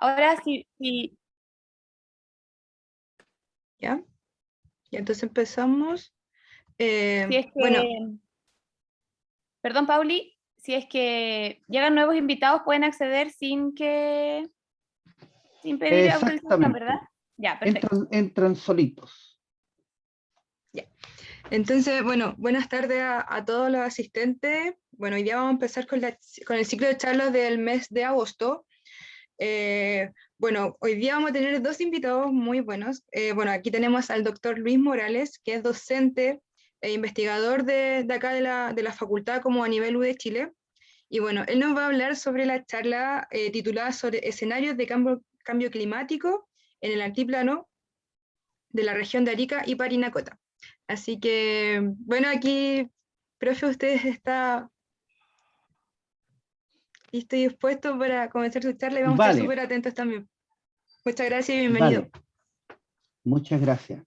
Ahora sí, ¿Ya? Y entonces empezamos. si es Bueno, que, perdón, Pauli, si es que llegan nuevos invitados, pueden acceder sin pedir autorización, ¿verdad? Exactamente. Ya, perfecto. Entran solitos. ya. Entonces, bueno, buenas tardes a todos los asistentes. Bueno, hoy día vamos a empezar con el ciclo de charlas del mes de agosto. Bueno, hoy día vamos a tener dos invitados muy buenos. Bueno, aquí tenemos al doctor Luis Morales, que es docente e investigador de acá de la facultad como a nivel U de Chile. Y bueno, él nos va a hablar sobre la charla titulada sobre escenarios de cambio climático en el altiplano de la región de Arica y Parinacota. Así que, bueno, aquí, profe, usted está listo y dispuesto para comenzar su charla y vamos a estar Vale, súper atentos también. Muchas gracias y bienvenido. vale. Muchas gracias.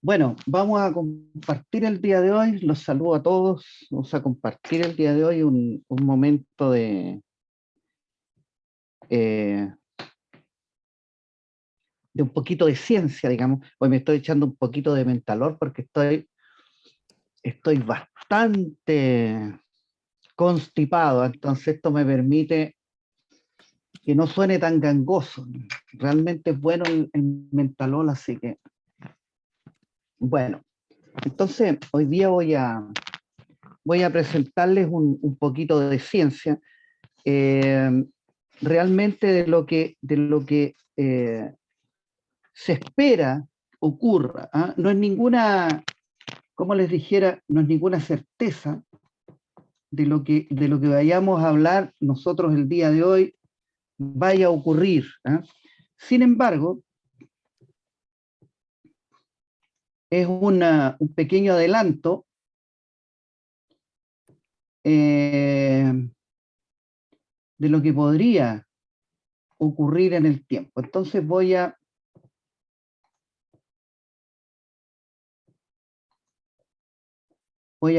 Bueno, vamos a compartir el día de hoy, los saludo a todos, vamos a compartir el día de hoy un momento de un poquito de ciencia, digamos. Hoy me estoy echando un poquito de mentalor porque estoy bastante constipado, entonces esto me permite que no suene tan gangoso. Realmente es bueno el mentalol, así que, bueno. Entonces, hoy día voy a presentarles un poquito de ciencia, realmente de lo que se espera ocurra. ¿Ah? No es ninguna, como les dijera, no es ninguna certeza de lo que vayamos a hablar nosotros el día de hoy vaya a ocurrir. ¿Ah? Sin embargo, es un pequeño adelanto de lo que podría ocurrir en el tiempo. Entonces voy a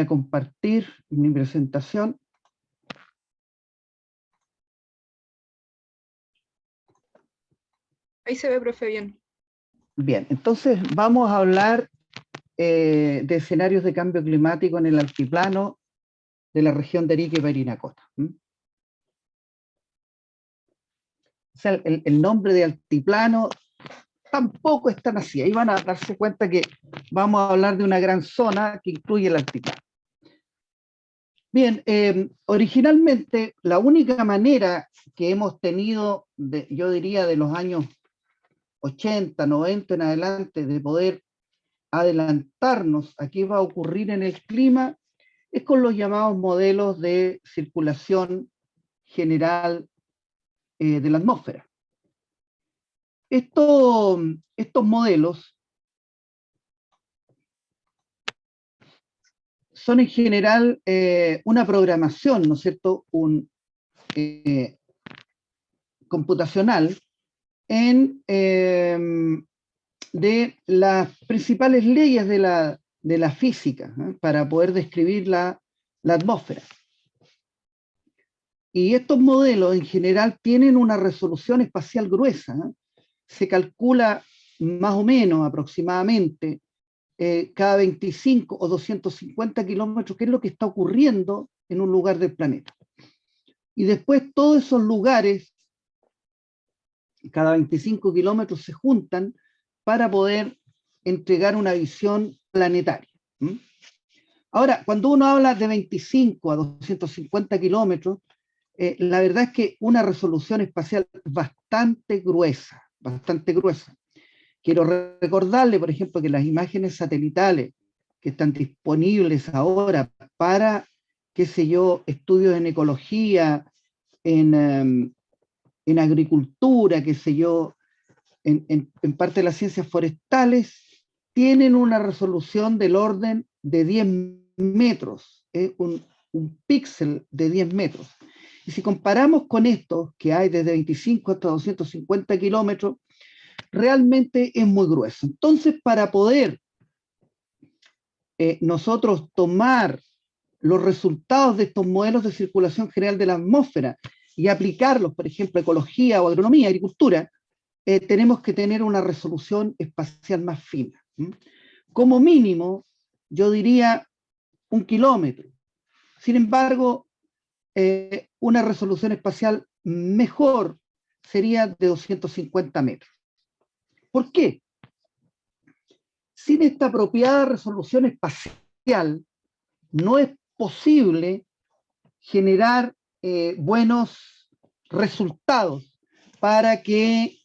compartir mi presentación. Ahí se ve, profe, bien. Bien, entonces vamos a hablar de escenarios de cambio climático en el altiplano de la región de Arica y Parinacota. O sea, el nombre de altiplano tampoco es tan así. Ahí van a darse cuenta que vamos a hablar de una gran zona que incluye el altiplano. Bien, originalmente la única manera que hemos tenido, yo diría de los años 80, 90 en adelante, de poder adelantarnos a qué va a ocurrir en el clima, es con los llamados modelos de circulación general de la atmósfera. Estos modelos son en general una programación, ¿no es cierto?, computacional de las principales leyes de la física, ¿eh? Para poder describir la atmósfera. Y estos modelos en general tienen una resolución espacial gruesa. ¿Eh? Se calcula más o menos aproximadamente cada 25 o 250 kilómetros qué es lo que está ocurriendo en un lugar del planeta. Y después todos esos lugares, cada 25 kilómetros, se juntan para poder entregar una visión planetaria. Ahora, cuando uno habla de 25 a 250 kilómetros, la verdad es que una resolución espacial bastante gruesa, bastante gruesa. Quiero recordarle, por ejemplo, que las imágenes satelitales que están disponibles ahora para, qué sé yo, estudios en ecología, en agricultura, qué sé yo, en parte de las ciencias forestales, tienen una resolución del orden de 10 metros, un píxel de 10 metros. Y si comparamos con estos, que hay desde 25 hasta 250 kilómetros, realmente es muy grueso. Entonces, para poder nosotros tomar los resultados de estos modelos de circulación general de la atmósfera y aplicarlos, por ejemplo, a ecología o agronomía, agricultura, tenemos que tener una resolución espacial más fina. Como mínimo, yo diría 1 kilómetro. Sin embargo, una resolución espacial mejor sería de 250 metros. ¿Por qué? Sin esta apropiada resolución espacial, no es posible generar buenos resultados para que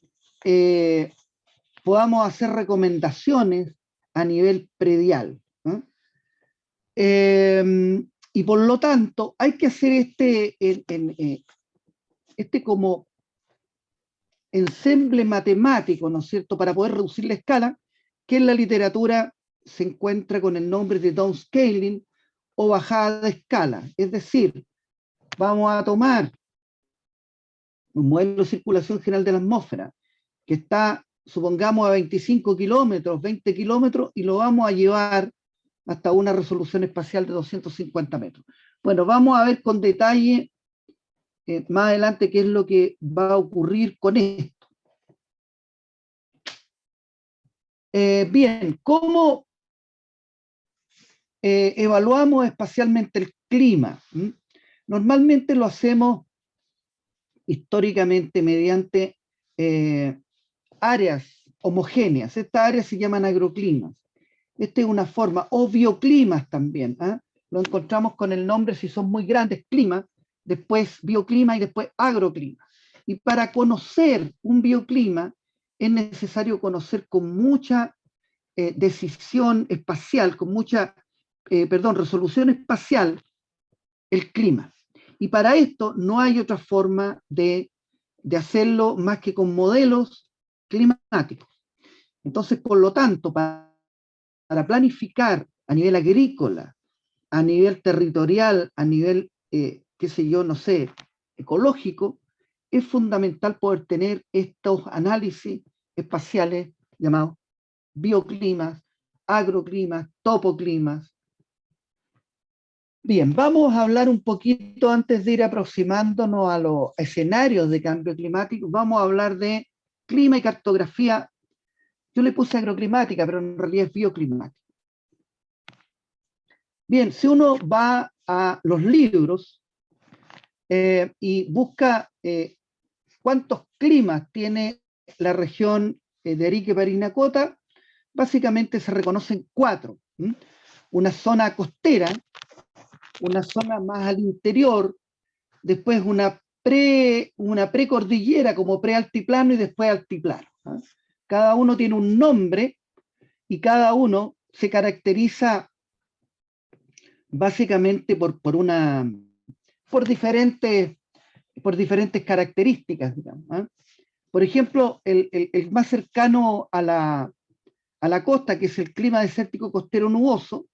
podamos hacer recomendaciones a nivel predial, ¿no? Y por lo tanto, hay que hacer este como ensemble matemático, ¿no es cierto?, para poder reducir la escala, que en la literatura se encuentra con el nombre de downscaling o bajada de escala. Es decir, vamos a tomar un modelo de circulación general de la atmósfera que está, supongamos, a 25 kilómetros, 20 kilómetros, y lo vamos a llevar hasta una resolución espacial de 250 metros. Bueno, vamos a ver con detalle más adelante qué es lo que va a ocurrir con esto. Bien, ¿cómo evaluamos espacialmente el clima? Normalmente lo hacemos históricamente mediante áreas homogéneas. Estas áreas se llaman agroclimas. Esta es una forma, o bioclimas también. Lo encontramos con el nombre, si son muy grandes, clima, después bioclima y después agroclima. Y para conocer un bioclima es necesario conocer con mucha decisión espacial, con mucha, resolución espacial el clima. Y para esto no hay otra forma de hacerlo más que con modelos climáticos. Entonces, por lo tanto, para planificar a nivel agrícola, a nivel territorial, a nivel, qué sé yo, no sé, ecológico, es fundamental poder tener estos análisis espaciales llamados bioclimas, agroclimas, topoclimas. Bien, vamos a hablar un poquito antes de ir aproximándonos a los escenarios de cambio climático. Vamos a hablar de clima y cartografía. Yo le puse agroclimática, pero en realidad es bioclimática. Bien, si uno va a los libros y busca cuántos climas tiene la región de Arica y Parinacota, básicamente se reconocen 4. Una zona costera, una zona más al interior, después una precordillera como prealtiplano y después altiplano. Cada uno tiene un nombre y cada uno se caracteriza básicamente por diferentes características, digamos. Por ejemplo, el más cercano a la costa, que es el clima desértico costero nuboso,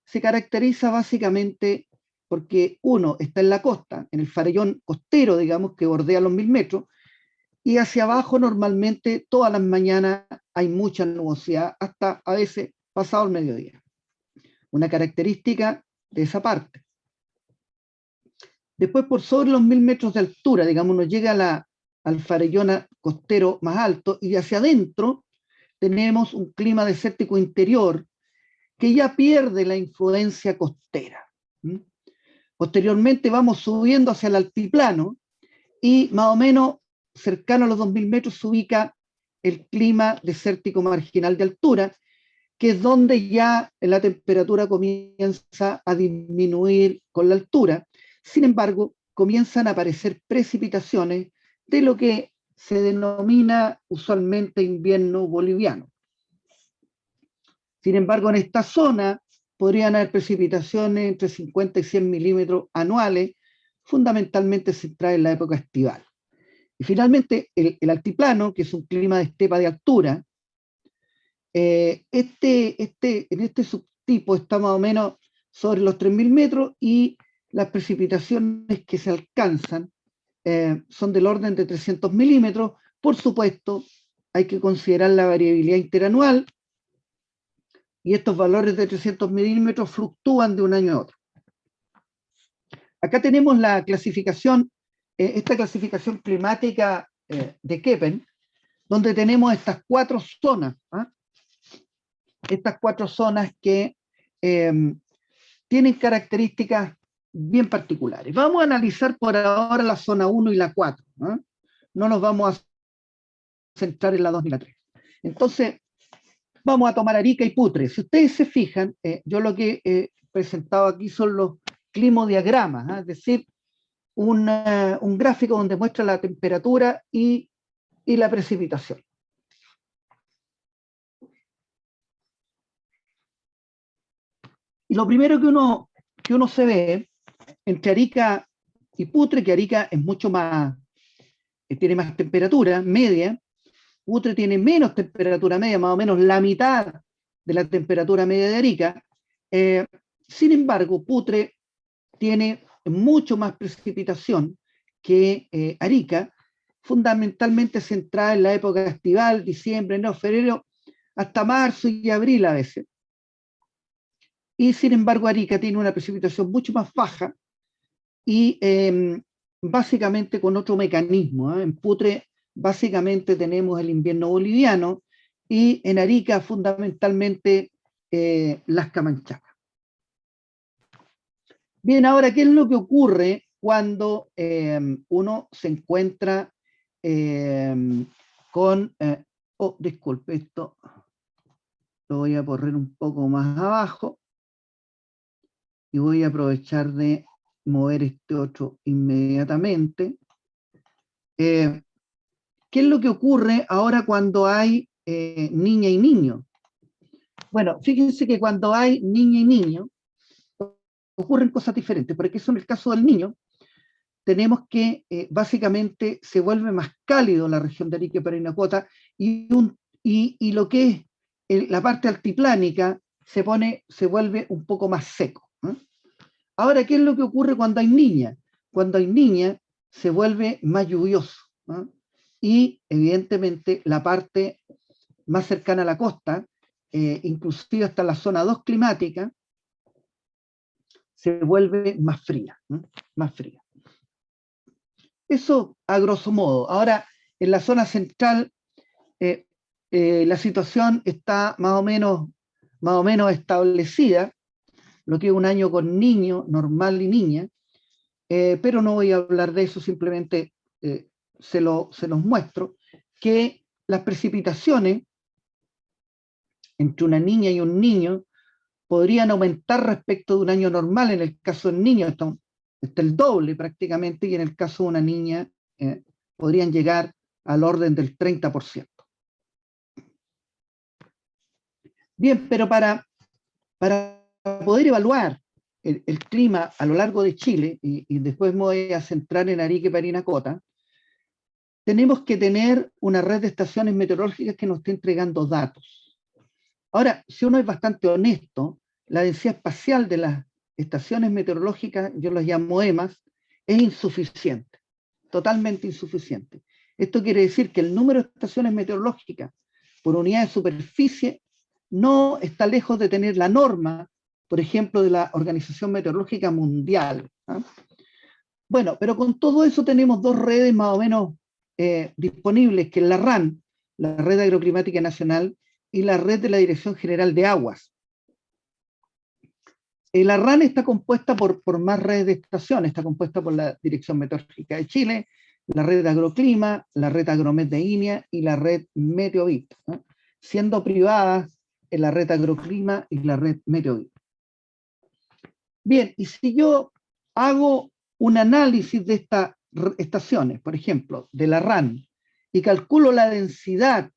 se caracteriza básicamente porque uno está en la costa, en el farallón costero, digamos, que bordea los 1000 metros, y hacia abajo normalmente todas las mañanas hay mucha nubosidad, hasta a veces pasado el mediodía. Una característica de esa parte. Después, por sobre los 1000 metros de altura, digamos, uno llega al farallón costero más alto, y hacia adentro tenemos un clima desértico interior que ya pierde la influencia costera. Posteriormente vamos subiendo hacia el altiplano y más o menos cercano a los 2000 metros se ubica el clima desértico marginal de altura, que es donde ya la temperatura comienza a disminuir con la altura. Sin embargo, comienzan a aparecer precipitaciones de lo que se denomina usualmente invierno boliviano. Sin embargo, en esta zona podrían haber precipitaciones entre 50 y 100 milímetros anuales, fundamentalmente centradas en la época estival. Y finalmente, el altiplano, que es un clima de estepa de altura, en este subtipo está más o menos sobre los 3000 metros, y las precipitaciones que se alcanzan son del orden de 300 milímetros. Por supuesto, hay que considerar la variabilidad interanual, y estos valores de 300 milímetros fluctúan de un año a otro. Acá tenemos la clasificación esta clasificación climática de Köppen, donde tenemos estas 4 zonas, estas 4 zonas que tienen características bien particulares. Vamos a analizar por ahora la zona 1 y la 4. No nos vamos a centrar en la 2 ni la 3. Entonces, vamos a tomar Arica y Putre. Si ustedes se fijan, yo lo que he presentado aquí son los climodiagramas, es decir, un gráfico donde muestra la temperatura y la precipitación. Y lo primero que uno se ve entre Arica y Putre, que Arica es mucho más, tiene más temperatura media, Putre tiene menos temperatura media, más o menos la mitad de la temperatura media de Arica. Sin embargo, Putre tiene mucho más precipitación que Arica, fundamentalmente centrada en la época estival, diciembre, enero, febrero, hasta marzo y abril a veces. Y sin embargo, Arica tiene una precipitación mucho más baja y básicamente con otro mecanismo. En Putre básicamente tenemos el invierno boliviano y en Arica fundamentalmente las camanchacas. Bien, ahora, ¿qué es lo que ocurre cuando uno se encuentra con... oh, disculpe, esto lo voy a poner un poco más abajo y voy a aprovechar de mover este otro inmediatamente. ¿Qué es lo que ocurre ahora cuando hay niña y niño? Bueno, fíjense que cuando hay niña y niño, ocurren cosas diferentes. Por eso en el caso del niño, tenemos que básicamente se vuelve más cálido la región de Arica y Parinacota y lo que es la parte altiplánica se vuelve un poco más seco. Ahora, ¿qué es lo que ocurre cuando hay niña? Cuando hay niña se vuelve más lluvioso y evidentemente la parte más cercana a la costa, inclusive hasta la zona 2 climática, se vuelve más fría, más fría. Eso a grosso modo. Ahora, en la zona central, la situación está más o menos establecida, lo que es un año con niño, normal y niña, pero no voy a hablar de eso, simplemente se los muestro, que las precipitaciones entre una niña y un niño podrían aumentar respecto de un año normal. En el caso del niño está el doble prácticamente, y en el caso de una niña podrían llegar al orden del 30%. Bien, pero para poder evaluar el clima a lo largo de Chile, y después me voy a centrar en Arica y Parinacota, tenemos que tener una red de estaciones meteorológicas que nos esté entregando datos. Ahora, si uno es bastante honesto, la densidad espacial de las estaciones meteorológicas, yo las llamo EMAs, es insuficiente, totalmente insuficiente. Esto quiere decir que el número de estaciones meteorológicas por unidad de superficie no está lejos de tener la norma, por ejemplo, de la Organización Meteorológica Mundial. Bueno, pero con todo eso tenemos 2 redes más o menos disponibles, que es la RAN, la Red Agroclimática Nacional, y la red de la Dirección General de Aguas. La RAN está compuesta por más redes de estaciones, está compuesta por la Dirección Meteorológica de Chile, la red de Agroclima, la red Agromet de INEA y la red Meteovit, siendo privadas en la red Agroclima y la red Meteovit. Bien, y si yo hago un análisis de estas estaciones, por ejemplo, de la RAN, y calculo la densidad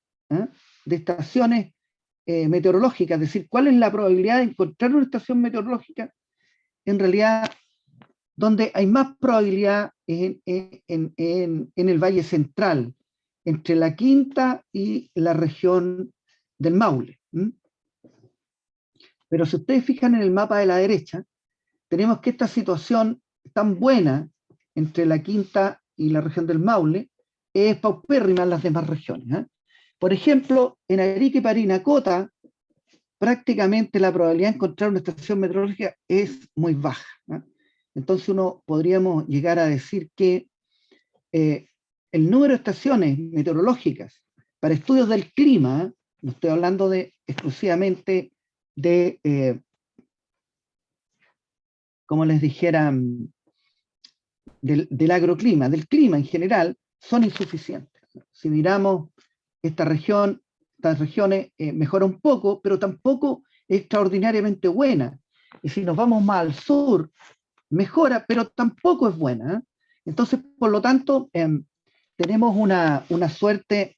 de estaciones meteorológicas, es decir, cuál es la probabilidad de encontrar una estación meteorológica, en realidad, donde hay más probabilidad en el Valle Central, entre la Quinta y la región del Maule. Pero si ustedes fijan en el mapa de la derecha, tenemos que esta situación tan buena entre la Quinta y la región del Maule es paupérrima en las demás regiones. Por ejemplo, en Arica y Parinacota, prácticamente la probabilidad de encontrar una estación meteorológica es muy baja. Entonces podríamos llegar a decir que el número de estaciones meteorológicas para estudios del clima, no estoy hablando exclusivamente de, como les dijera, del agroclima, del clima en general, son insuficientes. Si miramos esta región, estas regiones mejora un poco, pero tampoco es extraordinariamente buena. Y si nos vamos más al sur, mejora, pero tampoco es buena. Entonces, por lo tanto, tenemos una suerte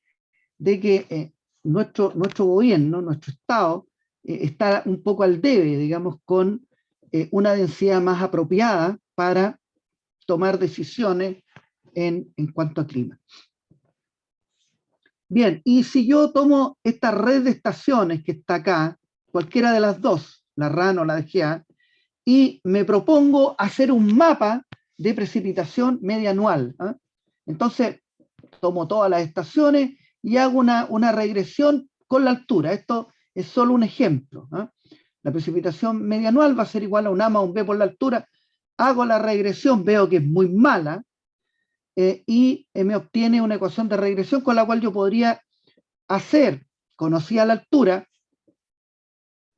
de que nuestro gobierno, nuestro Estado, está un poco al debe, digamos, con una densidad más apropiada para tomar decisiones en cuanto a clima. Bien, y si yo tomo esta red de estaciones que está acá, cualquiera de las dos, la RAN o la DGA, y me propongo hacer un mapa de precipitación media anual, ¿eh? Entonces, tomo todas las estaciones y hago una regresión con la altura. Esto es solo un ejemplo, ¿eh? La precipitación media anual va a ser igual a un A más un B por la altura. Hago la regresión, veo que es muy mala, y me obtiene una ecuación de regresión con la cual yo podría hacer, conocida la altura,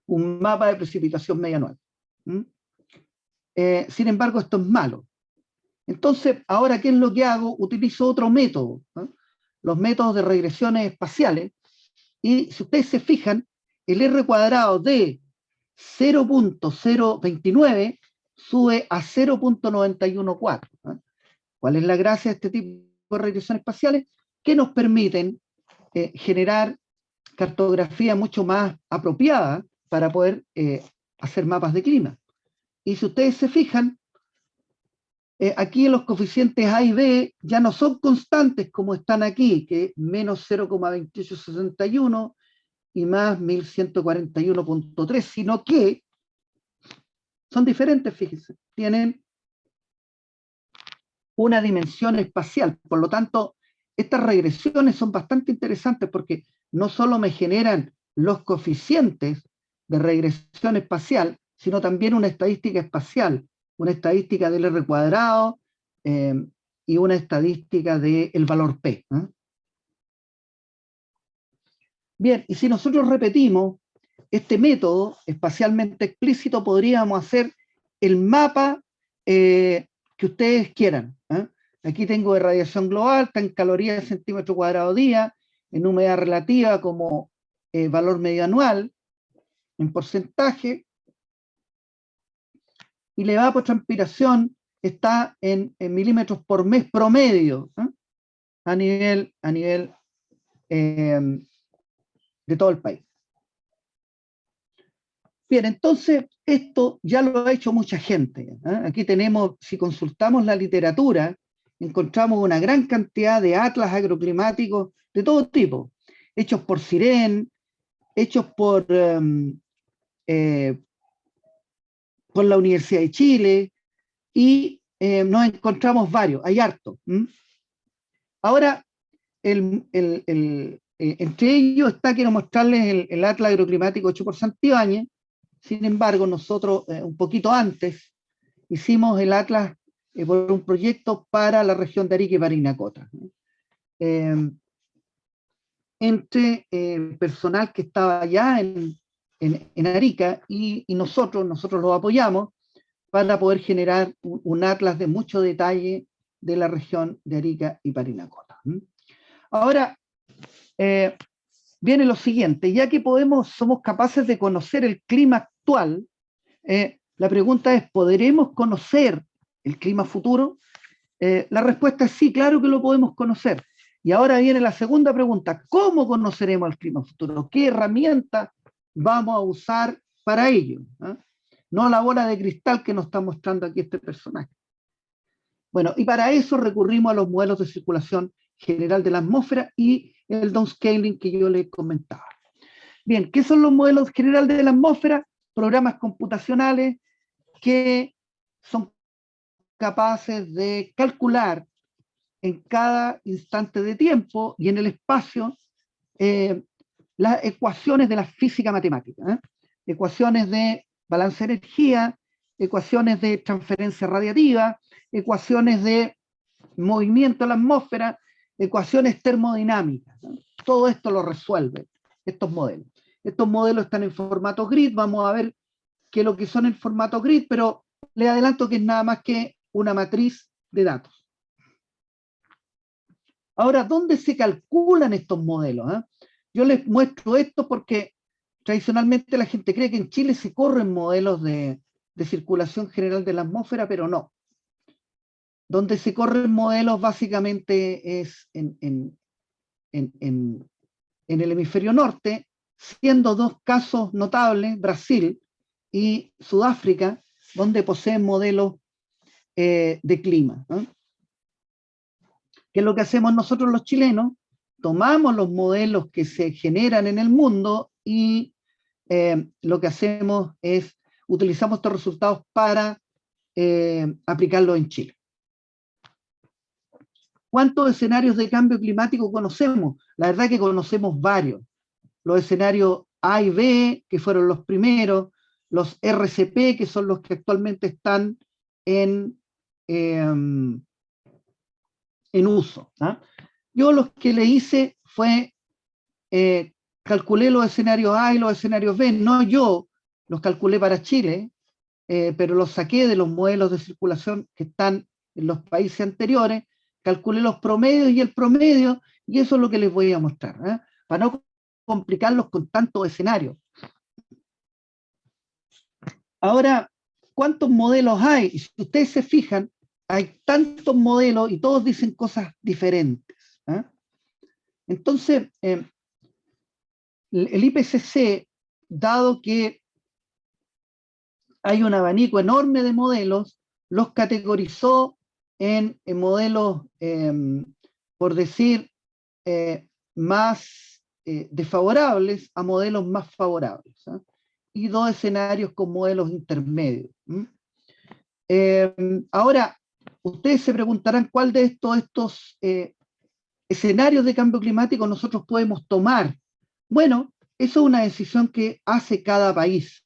un mapa de precipitación media anual. Sin embargo, esto es malo. Entonces, ahora, ¿qué es lo que hago? Utilizo otro método, ¿no? Los métodos de regresiones espaciales, y si ustedes se fijan, el R cuadrado de 0.029 sube a 0.914. ¿no? ¿Cuál es la gracia de este tipo de regresiones espaciales? Que nos permiten generar cartografía mucho más apropiada para poder hacer mapas de clima. Y si ustedes se fijan, aquí los coeficientes A y B ya no son constantes como están aquí, que es menos 0,2861 y más 1141.3, sino que son diferentes, fíjense, tienen una dimensión espacial. Por lo tanto, estas regresiones son bastante interesantes porque no solo me generan los coeficientes de regresión espacial, sino también una estadística espacial, una estadística del R cuadrado y una estadística del valor P. Bien, y si nosotros repetimos este método espacialmente explícito, podríamos hacer el mapa que ustedes quieran. Aquí tengo de radiación global, está en calorías centímetro cuadrado día, en humedad relativa como valor medio anual, en porcentaje, y la evapotranspiración está en milímetros por mes promedio, a nivel de todo el país. Bien, entonces esto ya lo ha hecho mucha gente. Aquí tenemos, si consultamos la literatura, encontramos una gran cantidad de atlas agroclimáticos de todo tipo, hechos por CIREN, hechos por la Universidad de Chile, y nos encontramos varios, hay harto. Ahora, entre ellos está, quiero mostrarles el atlas agroclimático hecho por Santibáñez. Sin embargo, nosotros un poquito antes hicimos el atlas por un proyecto para la región de Arica y Parinacota. Entre personal que estaba allá en Arica y nosotros lo apoyamos para poder generar un atlas de mucho detalle de la región de Arica y Parinacota. Ahora, viene lo siguiente, ya que somos capaces de conocer el clima actual, la pregunta es, ¿podremos conocer el clima futuro? La respuesta es sí, claro que lo podemos conocer. Y ahora viene la segunda pregunta, ¿cómo conoceremos el clima futuro? ¿Qué herramientas vamos a usar para ello? No la bola de cristal que nos está mostrando aquí este personaje. Bueno, y para eso recurrimos a los modelos de circulación general de la atmósfera y el downscaling que yo les comentaba. Bien, ¿qué son los modelos generales de la atmósfera? Programas computacionales que son capaces de calcular en cada instante de tiempo y en el espacio las ecuaciones de la física matemática, ecuaciones de balance de energía, ecuaciones de transferencia radiativa, ecuaciones de movimiento de la atmósfera, ecuaciones termodinámicas, ¿no? Todo esto lo resuelven estos modelos. Estos modelos están en formato grid, vamos a ver qué es lo que son en formato grid, pero les adelanto que es nada más que una matriz de datos. Ahora, ¿dónde se calculan estos modelos? Yo les muestro esto porque tradicionalmente la gente cree que en Chile se corren modelos de circulación general de la atmósfera, pero no. Donde se corren modelos básicamente es en el hemisferio norte, siendo dos casos notables, Brasil y Sudáfrica, donde poseen modelos de clima, ¿no? ¿Qué es lo que hacemos nosotros los chilenos? Tomamos los modelos que se generan en el mundo y lo que hacemos es utilizamos estos resultados para aplicarlos en Chile. ¿Cuántos escenarios de cambio climático conocemos? La verdad que conocemos varios. Los escenarios A y B, que fueron los primeros, los RCP, que son los que actualmente están en uso. Yo los que le hice fue, calculé los escenarios A y los escenarios B, no yo los calculé para Chile, pero los saqué de los modelos de circulación que están en los países anteriores, calculé los promedios y el promedio, y eso es lo que les voy a mostrar, para no complicarlos con tantos escenarios. Ahora, ¿cuántos modelos hay? Y si ustedes se fijan, hay tantos modelos y todos dicen cosas diferentes. Entonces, el IPCC, dado que hay un abanico enorme de modelos, los categorizó en modelos, por decir, más desfavorables a modelos más favorables, y dos escenarios con modelos intermedios. Ahora, ustedes se preguntarán cuál de estos escenarios de cambio climático nosotros podemos tomar. Bueno, eso es una decisión que hace cada país.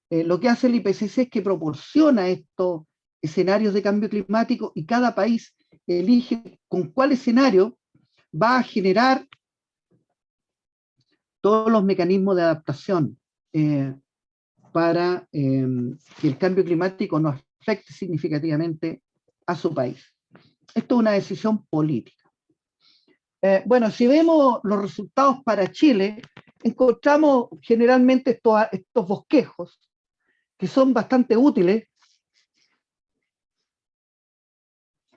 Lo que hace el IPCC es que proporciona estos escenarios de cambio climático y cada país elige con cuál escenario va a generar todos los mecanismos de adaptación para que el cambio climático no afecte significativamente a su país. Esto es una decisión política. Bueno, si vemos los resultados para Chile, encontramos generalmente estos bosquejos que son bastante útiles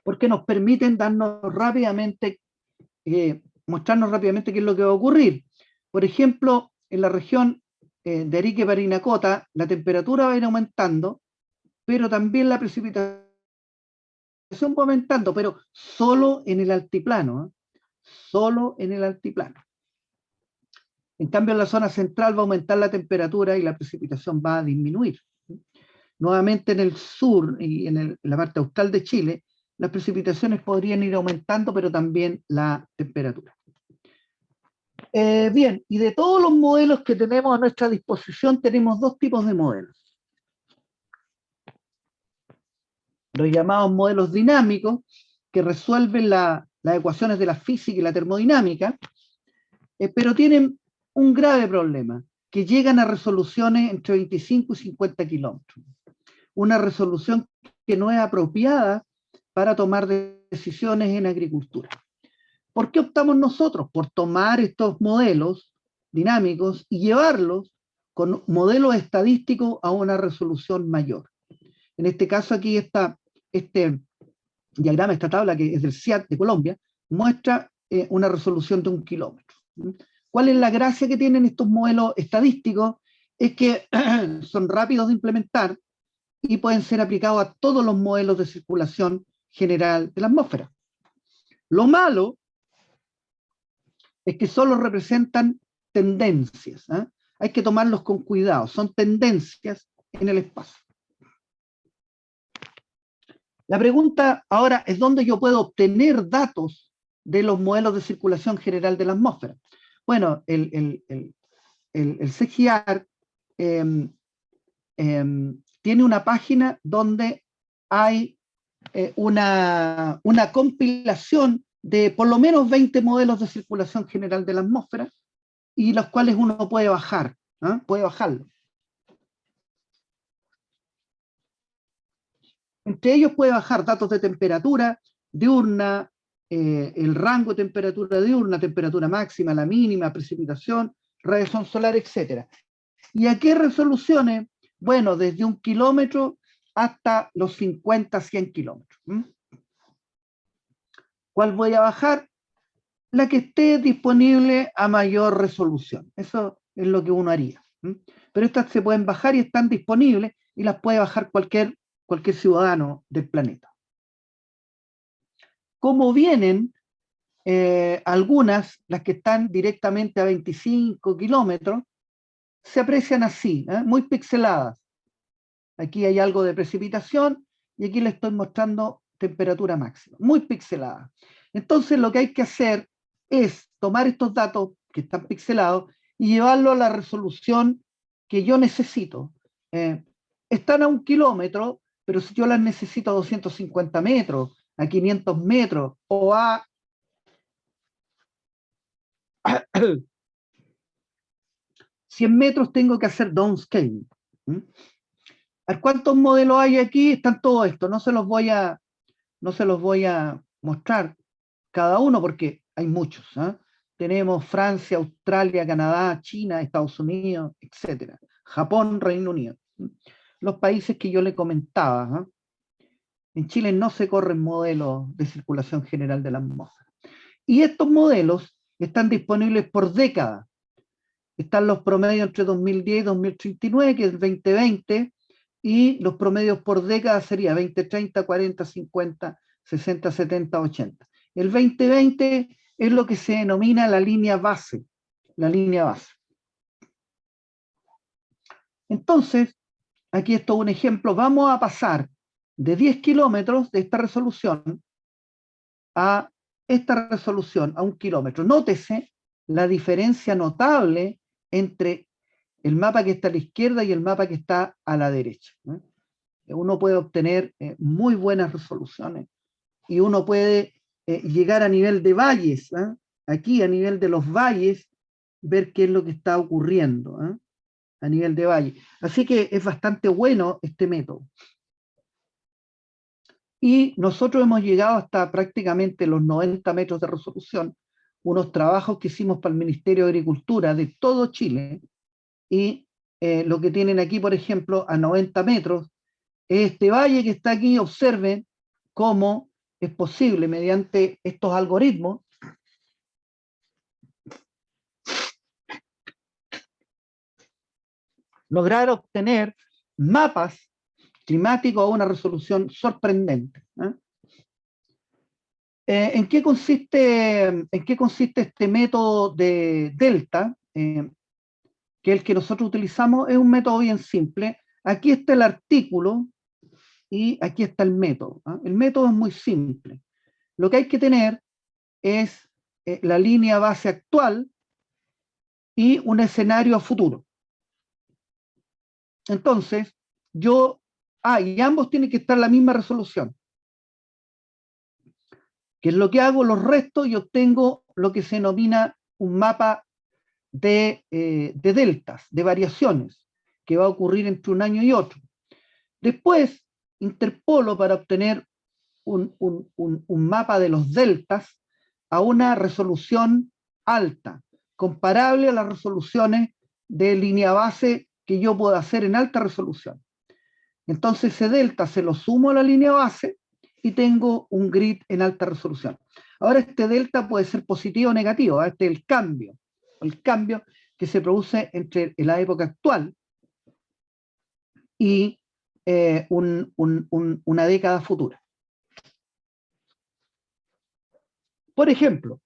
porque nos permiten darnos rápidamente, mostrarnos rápidamente qué es lo que va a ocurrir. Por ejemplo, en la región de Arique, Parinacota, la temperatura va a ir aumentando, pero también la precipitación va aumentando, pero solo en el altiplano, solo en el altiplano. En cambio, en la zona central va a aumentar la temperatura y la precipitación va a disminuir. Nuevamente en el sur y en la parte austral de Chile, las precipitaciones podrían ir aumentando, pero también la temperatura. Bien, y de todos los modelos que tenemos a nuestra disposición, tenemos dos tipos de modelos. Los llamados modelos dinámicos, que resuelven las ecuaciones de la física y la termodinámica, pero tienen un grave problema, que llegan a resoluciones entre 25 y 50 kilómetros. Una resolución que no es apropiada para tomar decisiones en agricultura. ¿Por qué optamos nosotros? Por tomar estos modelos dinámicos y llevarlos con modelos estadísticos a una resolución mayor. En este caso aquí está este diagrama, esta tabla que es del CIAT de Colombia, muestra una resolución de 1 kilómetro. ¿Cuál es la gracia que tienen estos modelos estadísticos? Es que son rápidos de implementar y pueden ser aplicados a todos los modelos de circulación general de la atmósfera. Lo malo es que solo representan tendencias. Hay que tomarlos con cuidado, son tendencias en el espacio. La pregunta ahora es dónde yo puedo obtener datos de los modelos de circulación general de la atmósfera. Bueno, el CGIAR tiene una página donde hay una compilación de por lo menos 20 modelos de circulación general de la atmósfera y los cuales uno puede bajar, puede bajarlo. Entre ellos puede bajar datos de temperatura diurna, el rango de temperatura diurna, temperatura máxima, la mínima, precipitación, radiación solar, etc. ¿Y a qué resoluciones? Bueno, desde 1 kilómetro hasta los 50, 100 kilómetros. ¿Cuál voy a bajar? La que esté disponible a mayor resolución. Eso es lo que uno haría. Pero estas se pueden bajar y están disponibles y las puede bajar cualquier ciudadano del planeta. Como vienen algunas, las que están directamente a 25 kilómetros, se aprecian así, muy pixeladas. Aquí hay algo de precipitación y aquí les estoy mostrando temperatura máxima, muy pixelada. Entonces lo que hay que hacer es tomar estos datos que están pixelados y llevarlo a la resolución que yo necesito. Están a 1 kilómetro, pero si yo las necesito a 250 metros, a 500 metros o a 100 metros, tengo que hacer downscaling. ¿Cuántos modelos hay aquí? Están todos estos. No se los voy a mostrar cada uno porque hay muchos. Tenemos Francia, Australia, Canadá, China, Estados Unidos, etc. Japón, Reino Unido. Los países que yo le comentaba. En Chile no se corren modelos de circulación general de la atmósfera. Y estos modelos están disponibles por década. Están los promedios entre 2010 y 2039, que es 2020, y los promedios por década sería 20, 30, 40, 50, 60, 70, 80. El 2020 es lo que se denomina la línea base. La línea base. Entonces, aquí esto es un ejemplo. Vamos a pasar de 10 kilómetros de esta resolución a esta resolución, a 1 kilómetro. Nótese la diferencia notable entre el mapa que está a la izquierda y el mapa que está a la derecha. Uno puede obtener muy buenas resoluciones y uno puede llegar a nivel de valles, aquí a nivel de los valles, ver qué es lo que está ocurriendo a nivel de valle. Así que es bastante bueno este método. Y nosotros hemos llegado hasta prácticamente los 90 metros de resolución, unos trabajos que hicimos para el Ministerio de Agricultura de todo Chile, y lo que tienen aquí, por ejemplo, a 90 metros, este valle que está aquí. Observen cómo es posible, mediante estos algoritmos, lograr obtener mapas climáticos a una resolución sorprendente. ¿En qué consiste este método de delta? Que el que nosotros utilizamos es un método bien simple. Aquí está el artículo y aquí está el método. El método es muy simple. Lo que hay que tener es la línea base actual y un escenario a futuro. Entonces, y ambos tienen que estar en la misma resolución. ¿Qué es lo que hago? Los resto y obtengo lo que se denomina un mapa de deltas, de variaciones, que va a ocurrir entre un año y otro. Después, interpolo para obtener un mapa de los deltas a una resolución alta, comparable a las resoluciones de línea base que yo puedo hacer en alta resolución. Entonces ese delta se lo sumo a la línea base y tengo un grid en alta resolución. Ahora este delta puede ser positivo o negativo, este es el cambio que se produce entre la época actual y una década futura. Por ejemplo,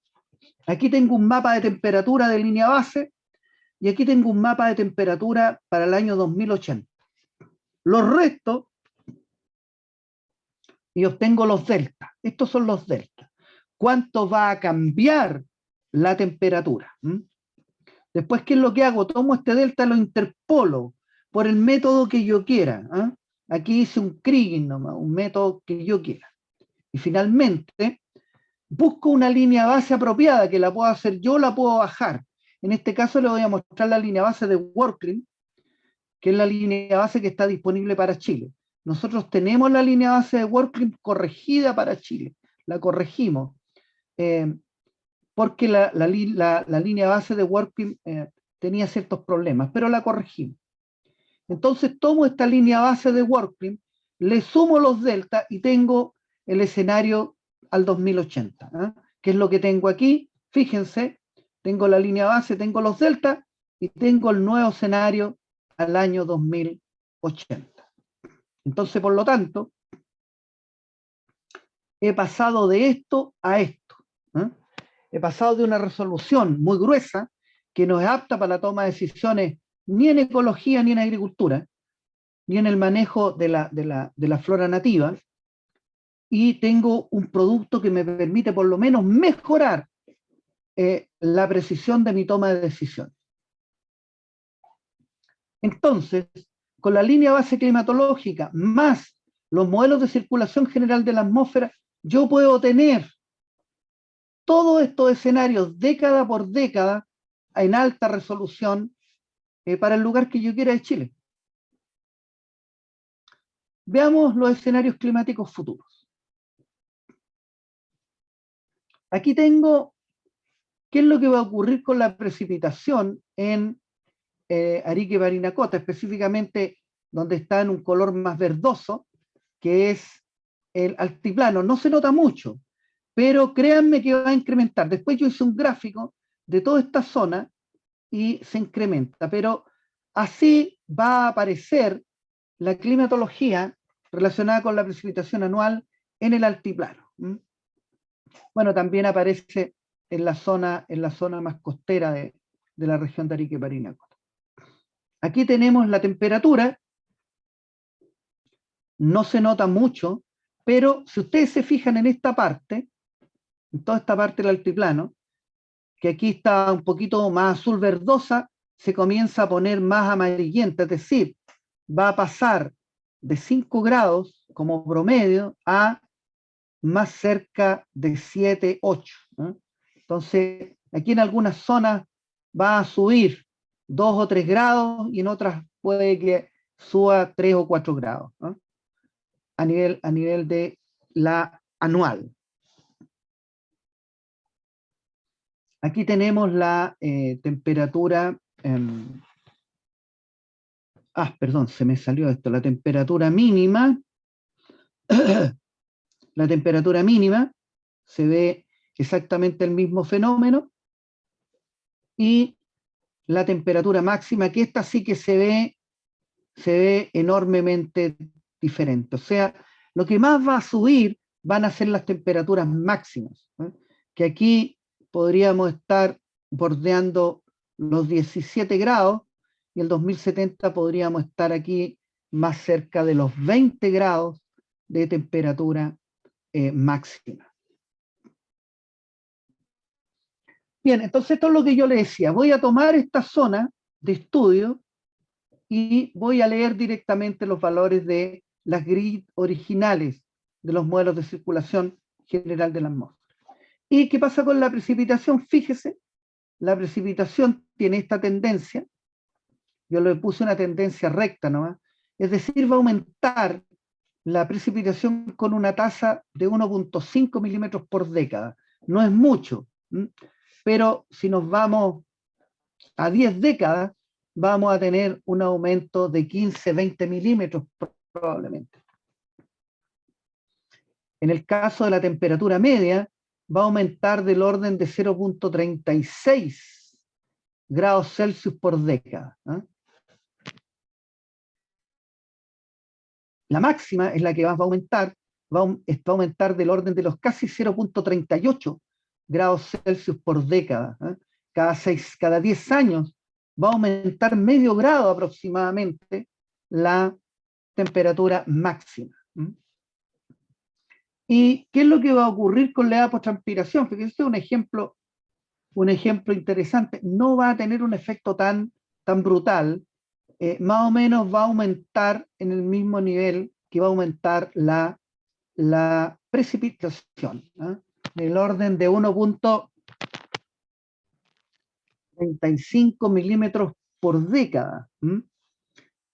aquí tengo un mapa de temperatura de línea base y aquí tengo un mapa de temperatura para el año 2080. Los restos y obtengo los deltas. Estos son los deltas. ¿Cuánto va a cambiar la temperatura? Después, ¿qué es lo que hago? Tomo este delta y lo interpolo por el método que yo quiera. Aquí hice un Kriging nomás, un método que yo quiera. Y finalmente, busco una línea base apropiada, que la puedo hacer yo, la puedo bajar. En este caso le voy a mostrar la línea base de WorldClim, que es la línea base que está disponible para Chile. Nosotros tenemos la línea base de WorldClim corregida para Chile. La corregimos. Porque la línea base de WorldClim tenía ciertos problemas, pero la corregimos. Entonces tomo esta línea base de WorldClim, le sumo los delta y tengo el escenario al 2080, que es lo que tengo aquí. Fíjense, tengo la línea base, tengo los delta y tengo el nuevo escenario al año 2080. Entonces, por lo tanto, he pasado de esto a esto. He pasado de una resolución muy gruesa, que no es apta para la toma de decisiones ni en ecología ni en agricultura, ni en el manejo de la flora nativa, y tengo un producto que me permite por lo menos mejorar la precisión de mi toma de decisiones. Entonces, con la línea base climatológica más los modelos de circulación general de la atmósfera, yo puedo tener todos estos escenarios década por década en alta resolución para el lugar que yo quiera de Chile. Veamos los escenarios climáticos futuros. Aquí tengo qué es lo que va a ocurrir con la precipitación en Arica y Parinacota, específicamente donde está en un color más verdoso, que es el altiplano. No se nota mucho, pero créanme que va a incrementar. Después yo hice un gráfico de toda esta zona y se incrementa, pero así va a aparecer la climatología relacionada con la precipitación anual en el altiplano. Bueno, también aparece en la zona más costera de la región de Arica y Parinacota. Aquí tenemos la temperatura, no se nota mucho, pero si ustedes se fijan en esta parte, en toda esta parte del altiplano, que aquí está un poquito más azul verdosa, se comienza a poner más amarillenta, es decir, va a pasar de 5 grados como promedio a más cerca de 7, 8. Entonces, aquí en algunas zonas va a subir 2 o 3 grados y en otras puede que suba 3 o 4 grados a nivel de la anual. Aquí tenemos la temperatura, perdón, se me salió esto, la temperatura mínima. La temperatura mínima, se ve exactamente el mismo fenómeno, y la temperatura máxima, que esta sí que se ve enormemente diferente. O sea, lo que más va a subir van a ser las temperaturas máximas, que aquí podríamos estar bordeando los 17 grados, y el 2070 podríamos estar aquí más cerca de los 20 grados de temperatura máxima. Bien, entonces esto es lo que yo le decía. Voy a tomar esta zona de estudio y voy a leer directamente los valores de las grid originales de los modelos de circulación general de la atmósfera. ¿Y qué pasa con la precipitación? Fíjese, la precipitación tiene esta tendencia. Yo le puse una tendencia recta nomás. Es decir, va a aumentar la precipitación con una tasa de 1.5 milímetros por década. No es mucho, pero si nos vamos a 10 décadas, vamos a tener un aumento de 15, 20 milímetros probablemente. En el caso de la temperatura media, va a aumentar del orden de 0.36 grados Celsius por década. La máxima es la que va a aumentar, va a aumentar del orden de los casi 0.38 grados Celsius por década. Cada 10 años va a aumentar medio grado aproximadamente la temperatura máxima. ¿Y qué es lo que va a ocurrir con la evapotranspiración? Porque este es un ejemplo interesante. No va a tener un efecto tan brutal. Más o menos va a aumentar en el mismo nivel que va a aumentar la precipitación, del orden de 1.35 milímetros por década.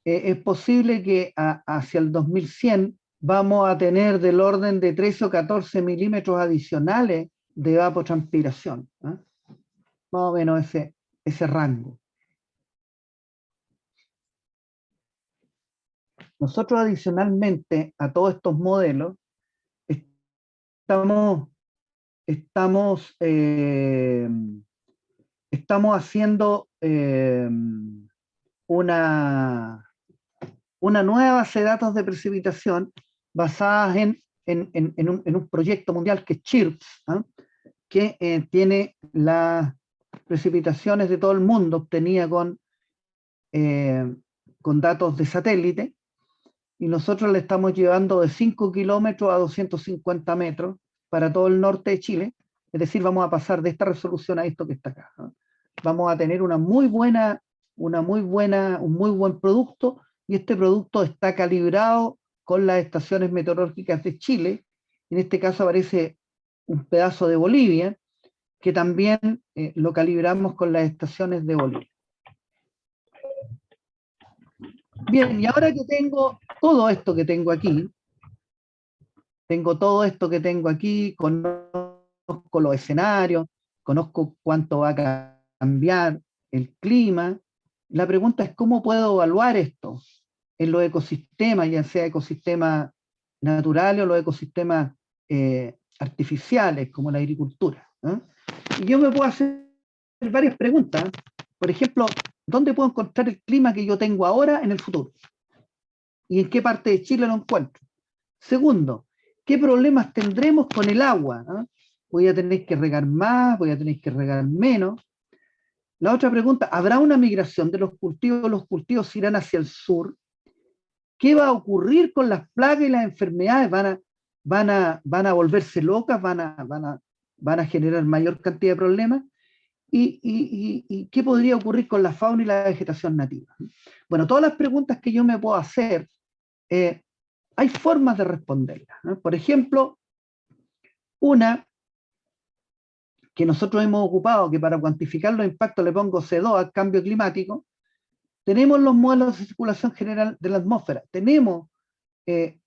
Es posible que hacia el 2100 vamos a tener del orden de 13 o 14 milímetros adicionales de evapotranspiración. Más o menos ese rango. Nosotros adicionalmente a todos estos modelos estamos haciendo una nueva base de datos de precipitación basada en un proyecto mundial que es CHIRPS, que tiene las precipitaciones de todo el mundo obtenidas con datos de satélite, y nosotros le estamos llevando de 5 kilómetros a 250 metros para todo el norte de Chile. Es decir, vamos a pasar de esta resolución a esto que está acá. Vamos a tener un muy buen producto, y este producto está calibrado con las estaciones meteorológicas de Chile. En este caso aparece un pedazo de Bolivia, que también lo calibramos con las estaciones de Bolivia. Bien, y ahora que tengo todo esto que tengo aquí, conozco los escenarios, conozco cuánto va a cambiar el clima. La pregunta es cómo puedo evaluar esto en los ecosistemas, ya sea ecosistemas naturales o los ecosistemas artificiales, como la agricultura. Y yo me puedo hacer varias preguntas. Por ejemplo, ¿dónde puedo encontrar el clima que yo tengo ahora en el futuro? ¿Y en qué parte de Chile lo encuentro? Segundo, ¿qué problemas tendremos con el agua? ¿Voy a tener que regar más? ¿Voy a tener que regar menos? La otra pregunta, ¿habrá una migración de los cultivos? ¿Los cultivos irán hacia el sur? ¿Qué va a ocurrir con las plagas y las enfermedades? ¿Van a volverse locas? ¿Van a generar mayor cantidad de problemas? ¿Y qué podría ocurrir con la fauna y la vegetación nativa? Bueno, todas las preguntas que yo me puedo hacer, hay formas de responderlas. Por ejemplo, una que nosotros hemos ocupado, que para cuantificar los impactos le pongo C2 al cambio climático, tenemos los modelos de circulación general de la atmósfera, tenemos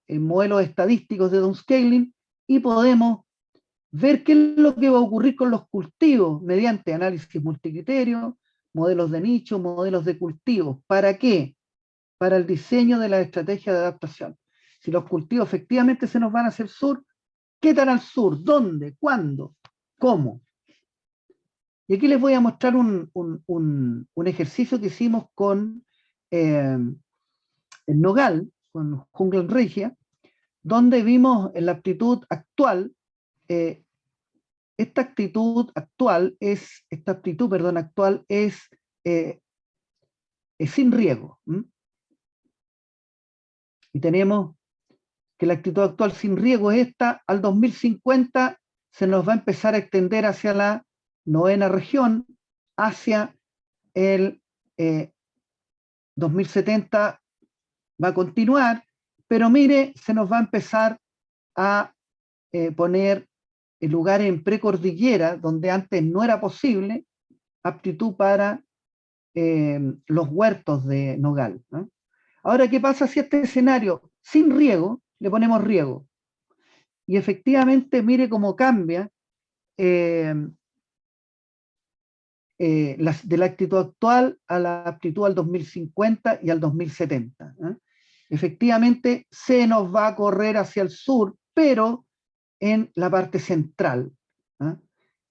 modelos estadísticos de downscaling, y podemos ver qué es lo que va a ocurrir con los cultivos mediante análisis multicriterio, modelos de nicho, modelos de cultivos. ¿Para qué? Para el diseño de la estrategia de adaptación. Si los cultivos efectivamente se nos van hacia el sur, ¿qué tan al sur? ¿Dónde? ¿Cuándo? ¿Cómo? Y aquí les voy a mostrar un ejercicio que hicimos con el Nogal, con Jungla Regia, donde vimos en la aptitud actual. Esta aptitud actual es sin riego. Y tenemos que la actitud actual sin riego es esta. Al 2050 se nos va a empezar a extender hacia la 9ª región, hacia el 2070 va a continuar, pero mire, se nos va a empezar a poner en lugares en precordillera, donde antes no era posible, aptitud para los huertos de nogal. Ahora, ¿qué pasa si este escenario sin riego le ponemos riego? Y efectivamente, mire cómo cambia de la actitud actual a la aptitud al 2050 y al 2070. Efectivamente, se nos va a correr hacia el sur, pero en la parte central,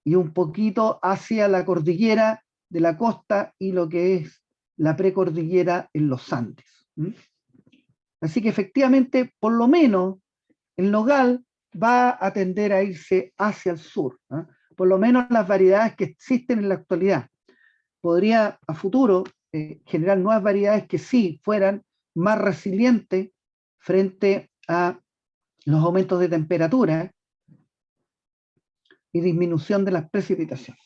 y un poquito hacia la cordillera de la costa y lo que es la precordillera en los Andes. Así que efectivamente, por lo menos, el nogal va a tender a irse hacia el sur, por lo menos las variedades que existen en la actualidad. Podría a futuro generar nuevas variedades que sí fueran más resilientes frente a los aumentos de temperatura y disminución de las precipitaciones.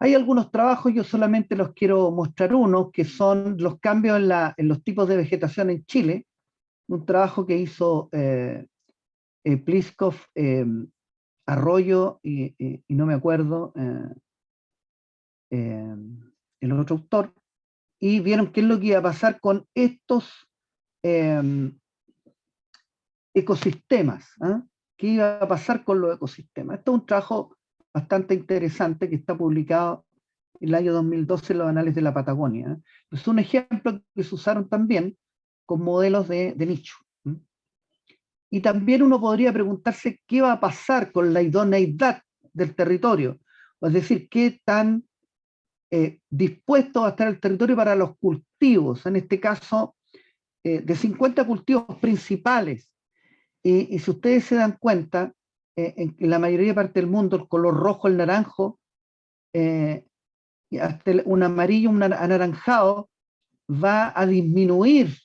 Hay algunos trabajos, yo solamente los quiero mostrar uno, que son los cambios en los tipos de vegetación en Chile, un trabajo que hizo Pliskov, Arroyo y no me acuerdo el otro autor, y vieron qué es lo que iba a pasar con estos ecosistemas, ¿eh? ¿Qué iba a pasar con los ecosistemas? Esto es un trabajo bastante interesante que está publicado en el año 2012 en los Anales de la Patagonia, ¿eh? Es un ejemplo que se usaron también con modelos de nicho. ¿Eh? Y también uno podría preguntarse qué va a pasar con la idoneidad del territorio, es decir, qué tan dispuesto va a estar el territorio para los cultivos, en este caso de 50 cultivos principales. Y si ustedes se dan cuenta, en la mayoría de partes del mundo, el color rojo, el naranjo, y hasta un amarillo, un anaranjado, va a disminuir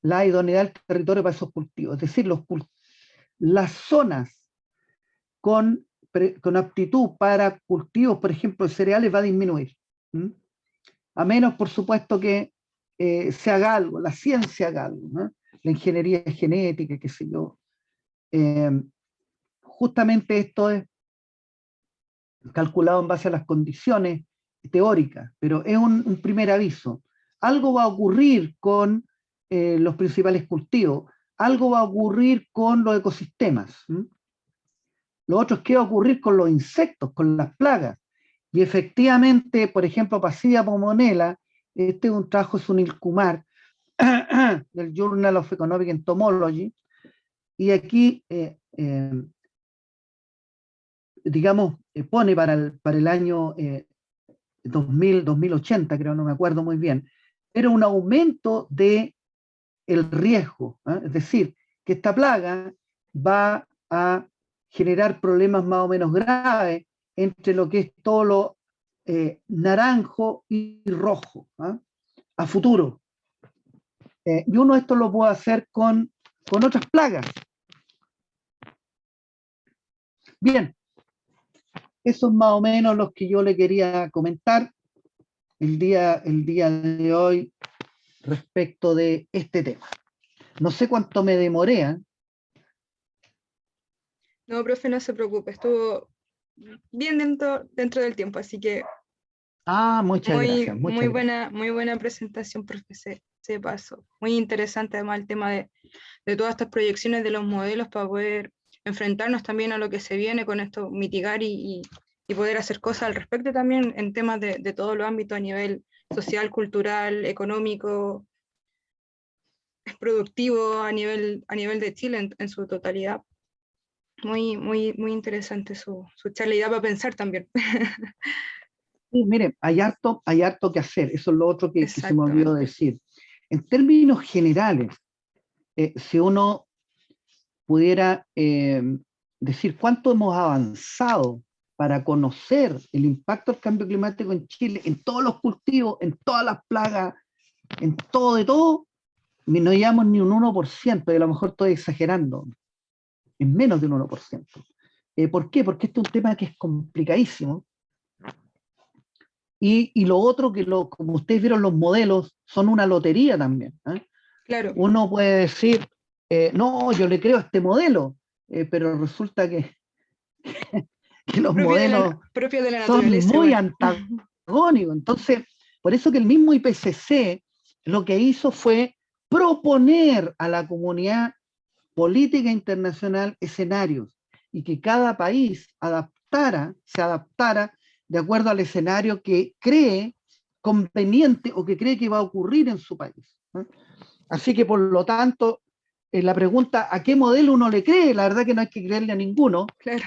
la idoneidad del territorio para esos cultivos. Es decir, las zonas con aptitud para cultivos, por ejemplo, de cereales, va a disminuir. ¿Mm? A menos, por supuesto, que se haga algo, la ciencia haga algo, ¿no? La ingeniería genética, qué sé yo. Justamente esto es calculado en base a las condiciones teóricas, pero es un primer aviso. Algo va a ocurrir con los principales cultivos, algo va a ocurrir con los ecosistemas. Lo otro es qué va a ocurrir con los insectos, con las plagas. Y efectivamente, por ejemplo, Pasidia pomonela, este es un trabajo de Sunil Kumar, del Journal of Economic Entomology, y aquí, digamos, pone para el año 2080, creo, no me acuerdo muy bien, pero un aumento de el riesgo, ¿eh? Es decir, que esta plaga va a generar problemas más o menos graves entre lo que es todo lo naranjo y rojo, ¿eh? A futuro. Y uno esto lo puede hacer con otras plagas. Bien, eso es más o menos lo que yo le quería comentar el día de hoy respecto de este tema. No sé cuánto me demoré, ¿eh? No, profe, no se preocupe, estuvo bien dentro del tiempo, así que Muchas gracias, muchas gracias. muy buena presentación, profe, se pasó. Muy interesante además el tema de todas estas proyecciones de los modelos para poder enfrentarnos también a lo que se viene con esto, mitigar y poder hacer cosas al respecto también en temas de todos los ámbitos a nivel social, cultural, económico, productivo a nivel de Chile en su totalidad. Muy interesante su charla y da para pensar también. Sí, miren, hay harto que hacer, eso es lo otro que se me olvidó Exactamente. decir. En términos generales, si uno pudiera decir cuánto hemos avanzado para conocer el impacto del cambio climático en Chile, en todos los cultivos, en todas las plagas, en todo de todo, no llegamos ni un 1%, y a lo mejor estoy exagerando, en menos de un 1%. ¿Por qué? Porque este es un tema que es complicadísimo. Y lo otro, como ustedes vieron, los modelos son una lotería también, ¿eh? Claro. Uno puede decir, no, yo le creo a este modelo, pero resulta que los modelos propio de la son naturaleza muy igual. antagónicos. Entonces, por eso que el mismo IPCC lo que hizo fue proponer a la comunidad política internacional escenarios y que cada país se adaptara de acuerdo al escenario que cree conveniente o que cree que va a ocurrir en su país, ¿no? Así que, por lo tanto, la pregunta, ¿a qué modelo uno le cree? La verdad que no hay que creerle a ninguno, Claro.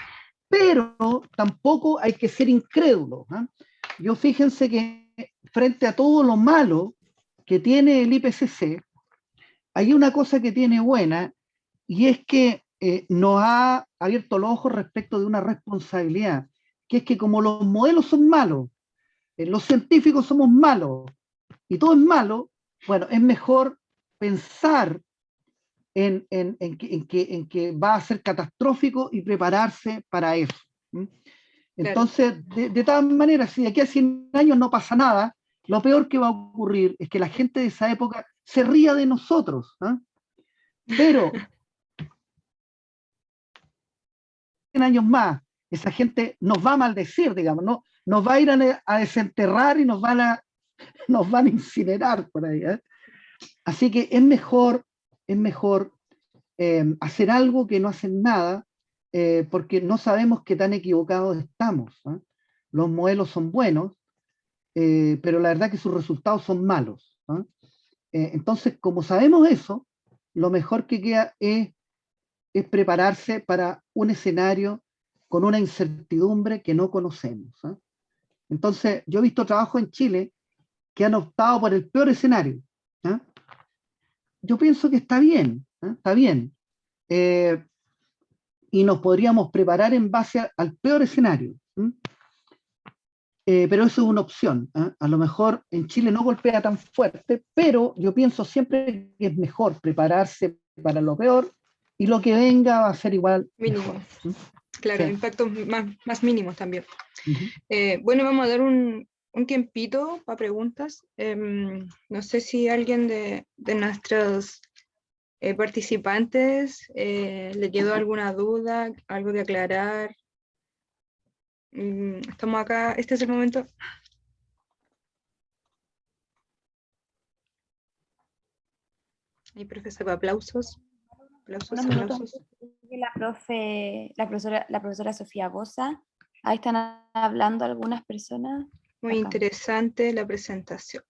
pero tampoco hay que ser incrédulo, ¿no? Yo fíjense que frente a todo lo malo que tiene el IPCC, hay una cosa que tiene buena, y es que nos ha abierto los ojos respecto de una responsabilidad, que es que como los modelos son malos, los científicos somos malos, y todo es malo, bueno, es mejor pensar en que va a ser catastrófico y prepararse para eso. Entonces, de todas maneras, si de aquí a 100 años no pasa nada, lo peor que va a ocurrir es que la gente de esa época se ría de nosotros, ¿eh? Pero años más, esa gente nos va a maldecir, digamos, ¿no? Nos va a ir a desenterrar y nos van a incinerar por ahí. Así que es mejor hacer algo que no hacen nada, porque no sabemos qué tan equivocados estamos. Los modelos son buenos, pero la verdad que sus resultados son malos. Entonces, como sabemos eso, lo mejor que queda es prepararse para un escenario con una incertidumbre que no conocemos. Entonces, yo he visto trabajos en Chile que han optado por el peor escenario. Yo pienso que está bien, está bien. Y nos podríamos preparar en base al peor escenario. Pero eso es una opción. A lo mejor en Chile no golpea tan fuerte, pero yo pienso siempre que es mejor prepararse para lo peor y lo que venga va a ser igual. Mínimo. Mejor. Claro, Sí. impactos más mínimos también. Bueno, vamos a dar un tiempito para preguntas. No sé si alguien de nuestros participantes le quedó alguna duda, algo de aclarar. Estamos acá, este es el momento. Ahí, profesor, aplausos. Unos minutos antes de la profesora Sofía Bosa. Ahí están hablando algunas personas. Muy interesante la presentación.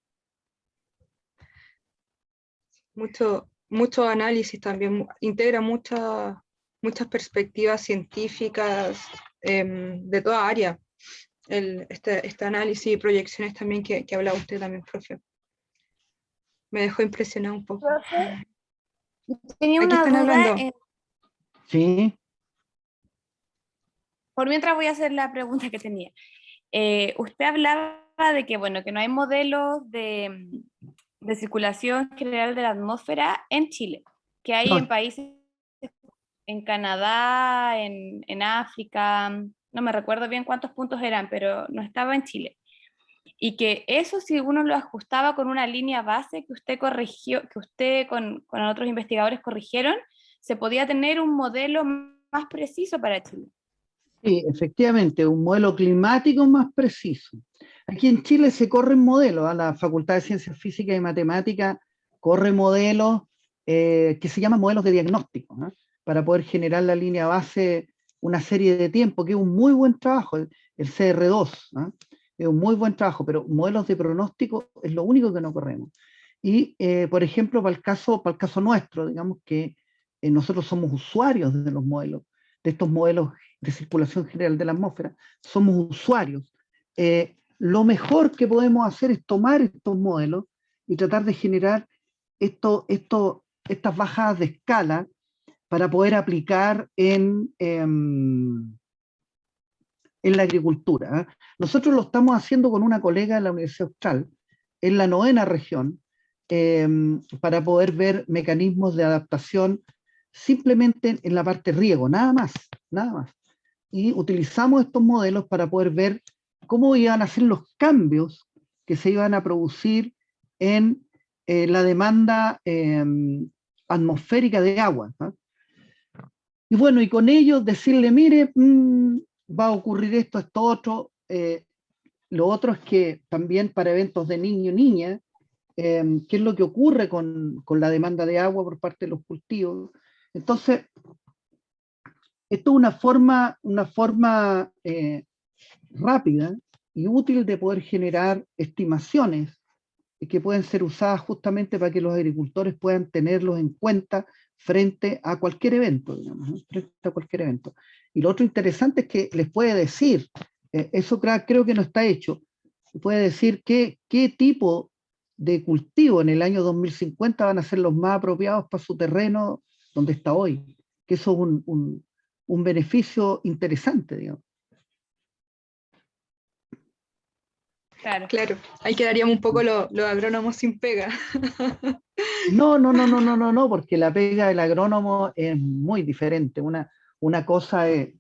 Mucho análisis también, integra muchas perspectivas científicas de toda área. Este análisis y proyecciones también que hablaba usted también, profe. Me dejó impresionado un poco. Profe, tenía Aquí una están duda. hablando. Sí. Por mientras voy a hacer la pregunta que tenía. Usted hablaba de que, bueno, que no hay modelos de circulación general de la atmósfera en Chile, que hay No. en países, en Canadá, en África, no me recuerdo bien cuántos puntos eran, pero no estaba en Chile. Y que eso, si uno lo ajustaba con una línea base que usted corrigió, que usted con otros investigadores corrigieron, se podía tener un modelo más preciso para Chile. Sí, efectivamente, un modelo climático más preciso. Aquí en Chile se corren modelos, la Facultad de Ciencias Físicas y Matemáticas corre modelos que se llaman modelos de diagnóstico, para poder generar la línea base una serie de tiempo, que es un muy buen trabajo, el CR2, es un muy buen trabajo, pero modelos de pronóstico es lo único que no corremos. Y, por ejemplo, para el caso nuestro, digamos que nosotros somos usuarios de los modelos, de estos modelos de circulación general de la atmósfera, somos usuarios. Lo mejor que podemos hacer es tomar estos modelos y tratar de generar estas bajadas de escala para poder aplicar en la agricultura. Nosotros lo estamos haciendo con una colega de la Universidad Austral, en la 9ª región, para poder ver mecanismos de adaptación simplemente en la parte riego, nada más. Y utilizamos estos modelos para poder ver cómo iban a ser los cambios que se iban a producir en la demanda atmosférica de agua. Y bueno, y con ellos decirle, mire, va a ocurrir esto otro. Lo otro es que también para eventos de niño y niña, qué es lo que ocurre con la demanda de agua por parte de los cultivos. Entonces, esto es una forma rápida y útil de poder generar estimaciones que pueden ser usadas justamente para que los agricultores puedan tenerlos en cuenta frente a cualquier evento, digamos, frente a cualquier evento. Y lo otro interesante es que les puede decir, eso creo que no está hecho, puede decir qué tipo de cultivo en el año 2050 van a ser los más apropiados para su terreno donde está hoy, que eso es un beneficio interesante, digamos. Claro, ahí quedaríamos un poco los agrónomos sin pega. No, porque la pega del agrónomo es muy diferente. Una cosa es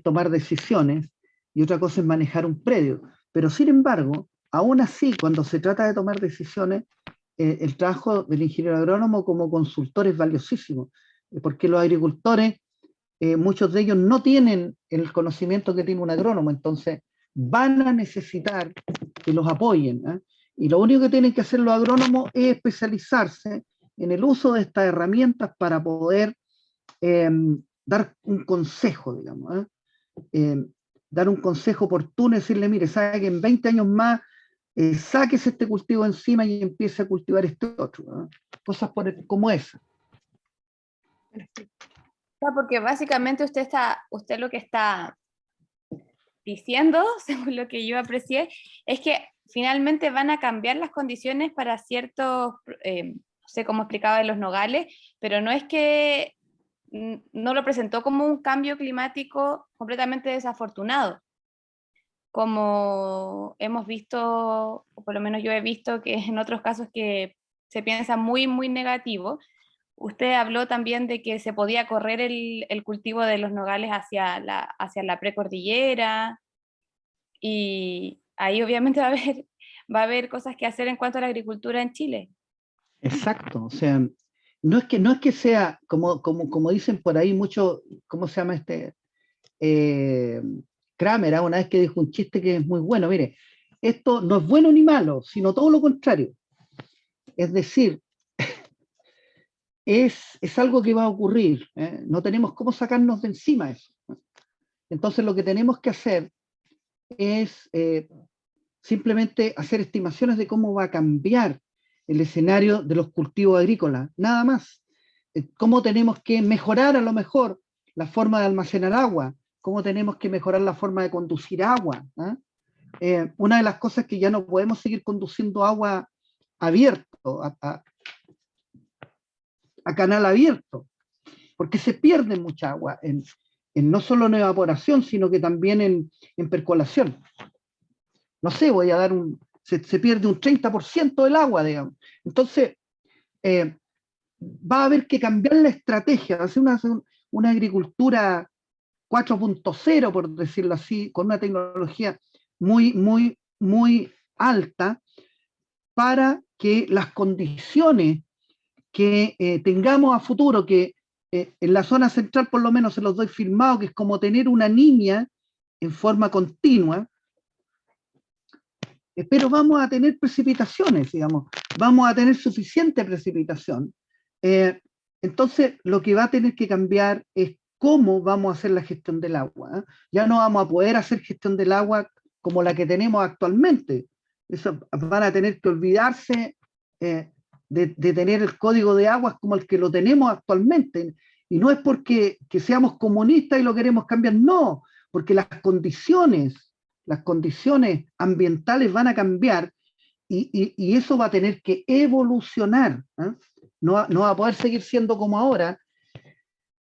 tomar decisiones y otra cosa es manejar un predio. Pero sin embargo, aún así, cuando se trata de tomar decisiones, el trabajo del ingeniero agrónomo como consultor es valiosísimo, porque los agricultores muchos de ellos no tienen el conocimiento que tiene un agrónomo, entonces van a necesitar que los apoyen, ¿eh? Y lo único que tienen que hacer los agrónomos es especializarse en el uso de estas herramientas para poder dar un consejo, digamos, ¿eh? Dar un consejo oportuno y decirle, mire, sabe que en 20 años más sáquese este cultivo encima y empiece a cultivar este otro, ¿eh? Cosas como esa. Porque básicamente usted lo que está diciendo, según lo que yo aprecié, es que finalmente van a cambiar las condiciones para ciertos, no sé cómo explicaba en los nogales, pero no es que no lo presentó como un cambio climático completamente desafortunado, como hemos visto, o por lo menos yo he visto que en otros casos que se piensa muy, muy negativo. Usted habló también de que se podía correr el cultivo de los nogales hacia la precordillera, y ahí obviamente va a haber cosas que hacer en cuanto a la agricultura en Chile. Exacto, o sea, no es que sea, como dicen por ahí mucho, ¿cómo se llama este? Kramer, una vez que dijo un chiste que es muy bueno, mire, esto no es bueno ni malo, sino todo lo contrario. Es decir, es algo que va a ocurrir, ¿eh? No tenemos cómo sacarnos de encima eso. Entonces lo que tenemos que hacer es simplemente hacer estimaciones de cómo va a cambiar el escenario de los cultivos agrícolas, nada más. Cómo tenemos que mejorar a lo mejor la forma de almacenar agua, cómo tenemos que mejorar la forma de conducir agua, ¿eh? Una de las cosas es que ya no podemos seguir conduciendo agua abierto, a canal abierto, porque se pierde mucha agua, no solo en evaporación, sino que también en percolación. No sé, voy a dar se pierde un 30% del agua, digamos. Entonces, va a haber que cambiar la estrategia, hacer una agricultura 4.0, por decirlo así, con una tecnología muy, muy, muy alta, para que las condiciones que tengamos a futuro, que en la zona central por lo menos se los doy firmado, que es como tener una niña en forma continua, pero vamos a tener precipitaciones, digamos, vamos a tener suficiente precipitación. Entonces, lo que va a tener que cambiar es cómo vamos a hacer la gestión del agua, ¿eh? Ya no vamos a poder hacer gestión del agua como la que tenemos actualmente. Eso, van a tener que olvidarse de tener el código de aguas como el que lo tenemos actualmente. Y no es porque que seamos comunistas y lo queremos cambiar, no, porque las condiciones ambientales van a cambiar y eso va a tener que evolucionar, ¿eh? No va a poder seguir siendo como ahora,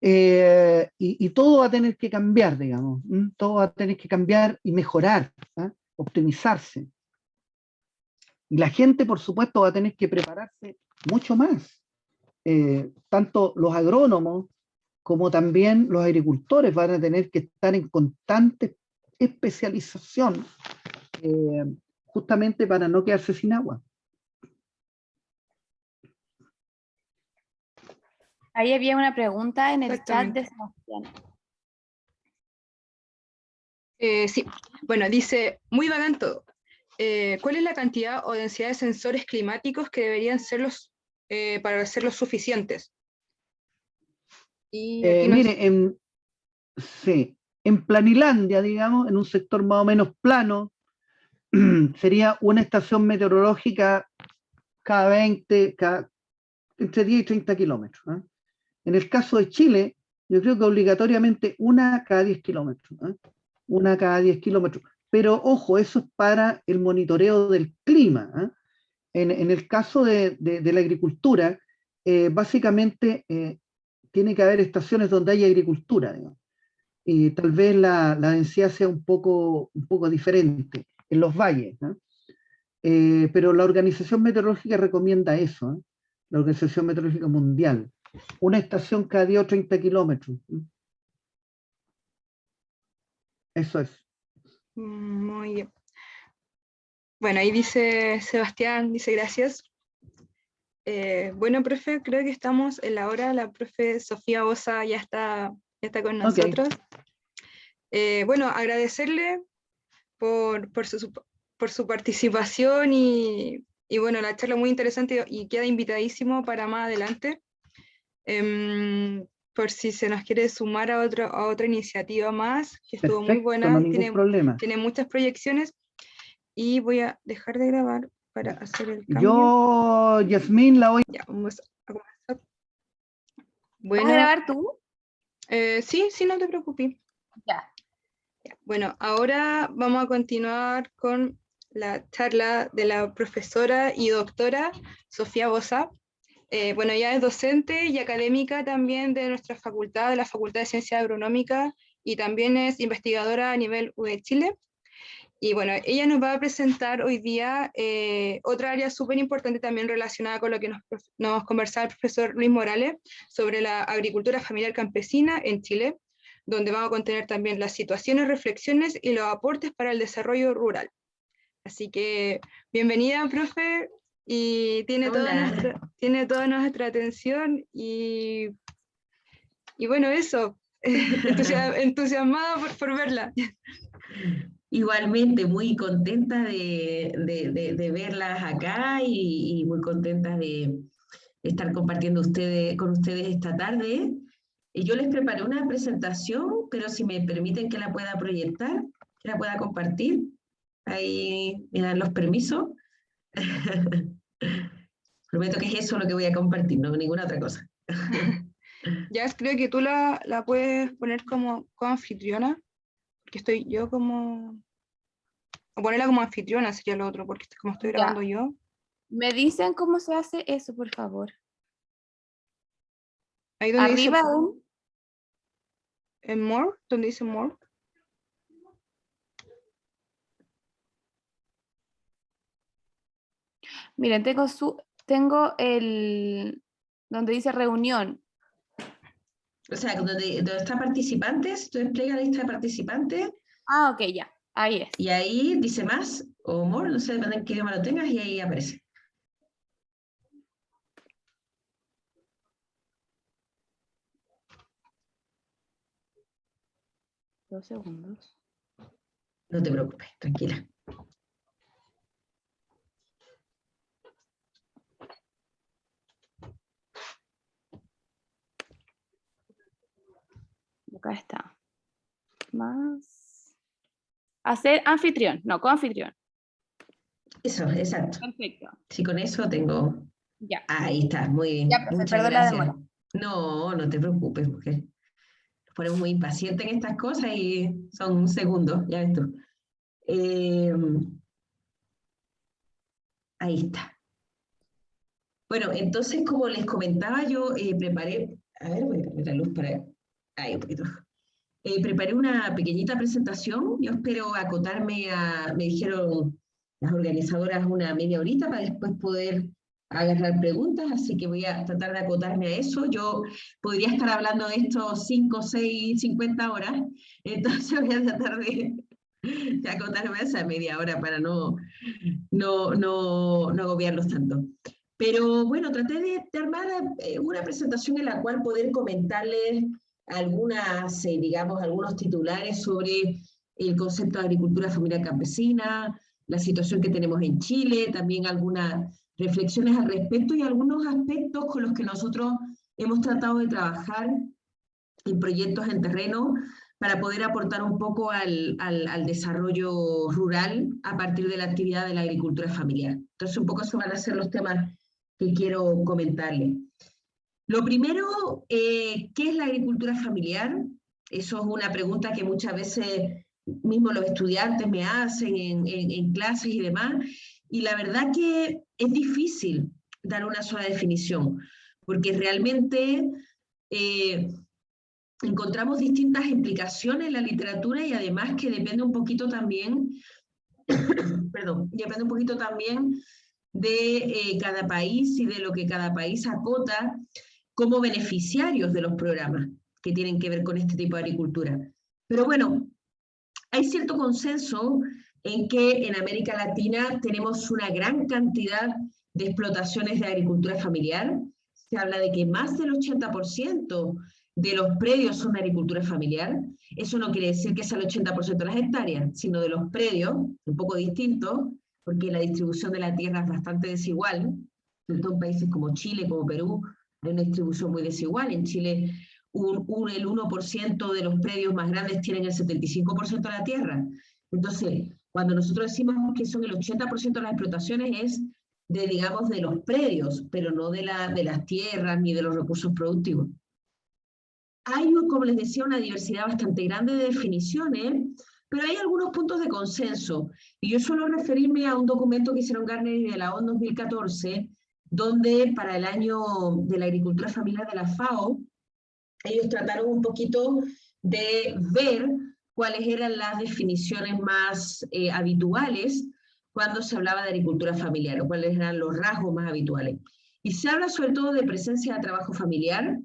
y todo va a tener que cambiar, digamos, todo va a tener que cambiar y mejorar, ¿eh? Optimizarse. Y la gente, por supuesto, va a tener que prepararse mucho más. Tanto los agrónomos como también los agricultores van a tener que estar en constante especialización, justamente para no quedarse sin agua. Ahí había una pregunta en el chat de Sebastián. Sí, bueno, dice, muy bacán todo. ¿Cuál es la cantidad o densidad de sensores climáticos que deberían ser para ser los suficientes? Y aquí mire, sí, en Planilandia, digamos, en un sector más o menos plano, sería una estación meteorológica entre 10 y 30 kilómetros, ¿eh? En el caso de Chile, yo creo que obligatoriamente una cada 10 kilómetros, ¿eh? Una cada 10 kilómetros. Pero ojo, eso es para el monitoreo del clima, ¿eh? En el caso de la agricultura, básicamente tiene que haber estaciones donde haya agricultura, digamos. Y tal vez la densidad sea un poco diferente en los valles, ¿no? Pero la Organización Meteorológica recomienda eso, ¿eh? La Organización Meteorológica Mundial. Una estación cada 10 o 30 kilómetros. Eso es. muy bien. Bueno, ahí dice Sebastián, dice gracias. Bueno, profe, creo que estamos en la hora. La profe Sofía Osa ya está ya está con Ok. nosotros. Bueno, agradecerle por su participación y bueno, la charla muy interesante y queda invitadísimo para más adelante. Por si se nos quiere sumar a otra iniciativa más, que estuvo muy Perfecto, no buena, hay ningún problema. tiene muchas proyecciones, y voy a dejar de grabar para hacer el cambio. Yo, Yasmín, la voy. Ya, vamos a comenzar. ¿Vas Bueno, a grabar tú? sí, no te preocupes. Ya. Bueno, ahora vamos a continuar con la charla de la profesora y doctora Sofía Bosa. Bueno, ella es docente y académica también de nuestra facultad, de la Facultad de Ciencias Agronómicas, y también es investigadora a nivel UE Chile. Y bueno, ella nos va a presentar hoy día otra área súper importante también relacionada con lo que nos conversaba el profesor Luis Morales sobre la agricultura familiar campesina en Chile, donde vamos a contener también las situaciones, reflexiones y los aportes para el desarrollo rural. Así que bienvenida, profe, y tiene toda nuestra atención y bueno, eso, entusiasmada por verla. Igualmente, muy contenta de verlas acá y muy contenta de estar compartiendo con ustedes esta tarde. Yo les preparé una presentación, pero si me permiten que la pueda proyectar, que la pueda compartir, ahí me dan los permisos. Prometo que es eso lo que voy a compartir, no ninguna otra cosa. Ya creo que tú la puedes poner como anfitriona, porque estoy yo como... O ponerla como anfitriona sería lo otro, porque como estoy grabando yo. ¿Me dicen cómo se hace eso, por favor? Ahí donde Arriba dice, en More, donde dice More. Miren, tengo el donde dice reunión. O sea, donde está participantes, tú desplegas la lista de participantes. Ah, ok, ya. Ahí es. Y ahí dice más o more, no sé, depende de qué idioma lo tengas, y ahí aparece. Dos segundos. No te preocupes, tranquila. Acá está. Más. Hacer anfitrión. No, coanfitrión. Eso, exacto. Perfecto. Sí, con eso tengo... Ya. Ahí está, muy bien. Ya, profe, Muchas perdón la gracias. demora. No, no te preocupes, mujer. Nos ponemos muy impacientes en estas cosas y son segundos, ya ves tú. Ahí está. Bueno, entonces, como les comentaba, yo preparé... A ver, voy a cambiar la luz para... Ahí un poquito. Preparé una pequeñita presentación. Yo espero acotarme a... Me dijeron las organizadoras una media horita para después poder agarrar preguntas, así que voy a tratar de acotarme a eso. Yo podría estar hablando de esto 5, 6, 50 horas, entonces voy a tratar de acotarme a esa media hora para no agobiarlos tanto. Pero bueno, traté de armar una presentación en la cual poder comentarles algunos titulares sobre el concepto de agricultura familiar campesina, la situación que tenemos en Chile, también algunas reflexiones al respecto y algunos aspectos con los que nosotros hemos tratado de trabajar en proyectos en terreno para poder aportar un poco al desarrollo rural a partir de la actividad de la agricultura familiar. Entonces, un poco esos van a ser los temas que quiero comentarles. Lo primero, ¿qué es la agricultura familiar? Eso es una pregunta que muchas veces mismo los estudiantes me hacen en clases y demás, y la verdad que es difícil dar una sola definición, porque realmente encontramos distintas implicaciones en la literatura y además que depende un poquito también, depende un poquito también de cada país y de lo que cada país acota como beneficiarios de los programas que tienen que ver con este tipo de agricultura. Pero bueno, hay cierto consenso en que en América Latina tenemos una gran cantidad de explotaciones de agricultura familiar. Se habla de que más del 80% de los predios son de agricultura familiar. Eso no quiere decir que sea el 80% de las hectáreas, sino de los predios, un poco distinto, porque la distribución de la tierra es bastante desigual, sobre todo en países como Chile, como Perú, hay una distribución muy desigual. En Chile el 1% de los predios más grandes tienen el 75% de la tierra. Entonces, cuando nosotros decimos que son el 80% de las explotaciones es de, digamos, de los predios, pero no de las tierras ni de los recursos productivos. Hay, como les decía, una diversidad bastante grande de definiciones, pero hay algunos puntos de consenso. Y yo suelo referirme a un documento que hicieron Gartner y de la ONU en 2014, donde para el año de la agricultura familiar de la FAO, ellos trataron un poquito de ver cuáles eran las definiciones más habituales cuando se hablaba de agricultura familiar, o cuáles eran los rasgos más habituales. Y se habla sobre todo de presencia de trabajo familiar,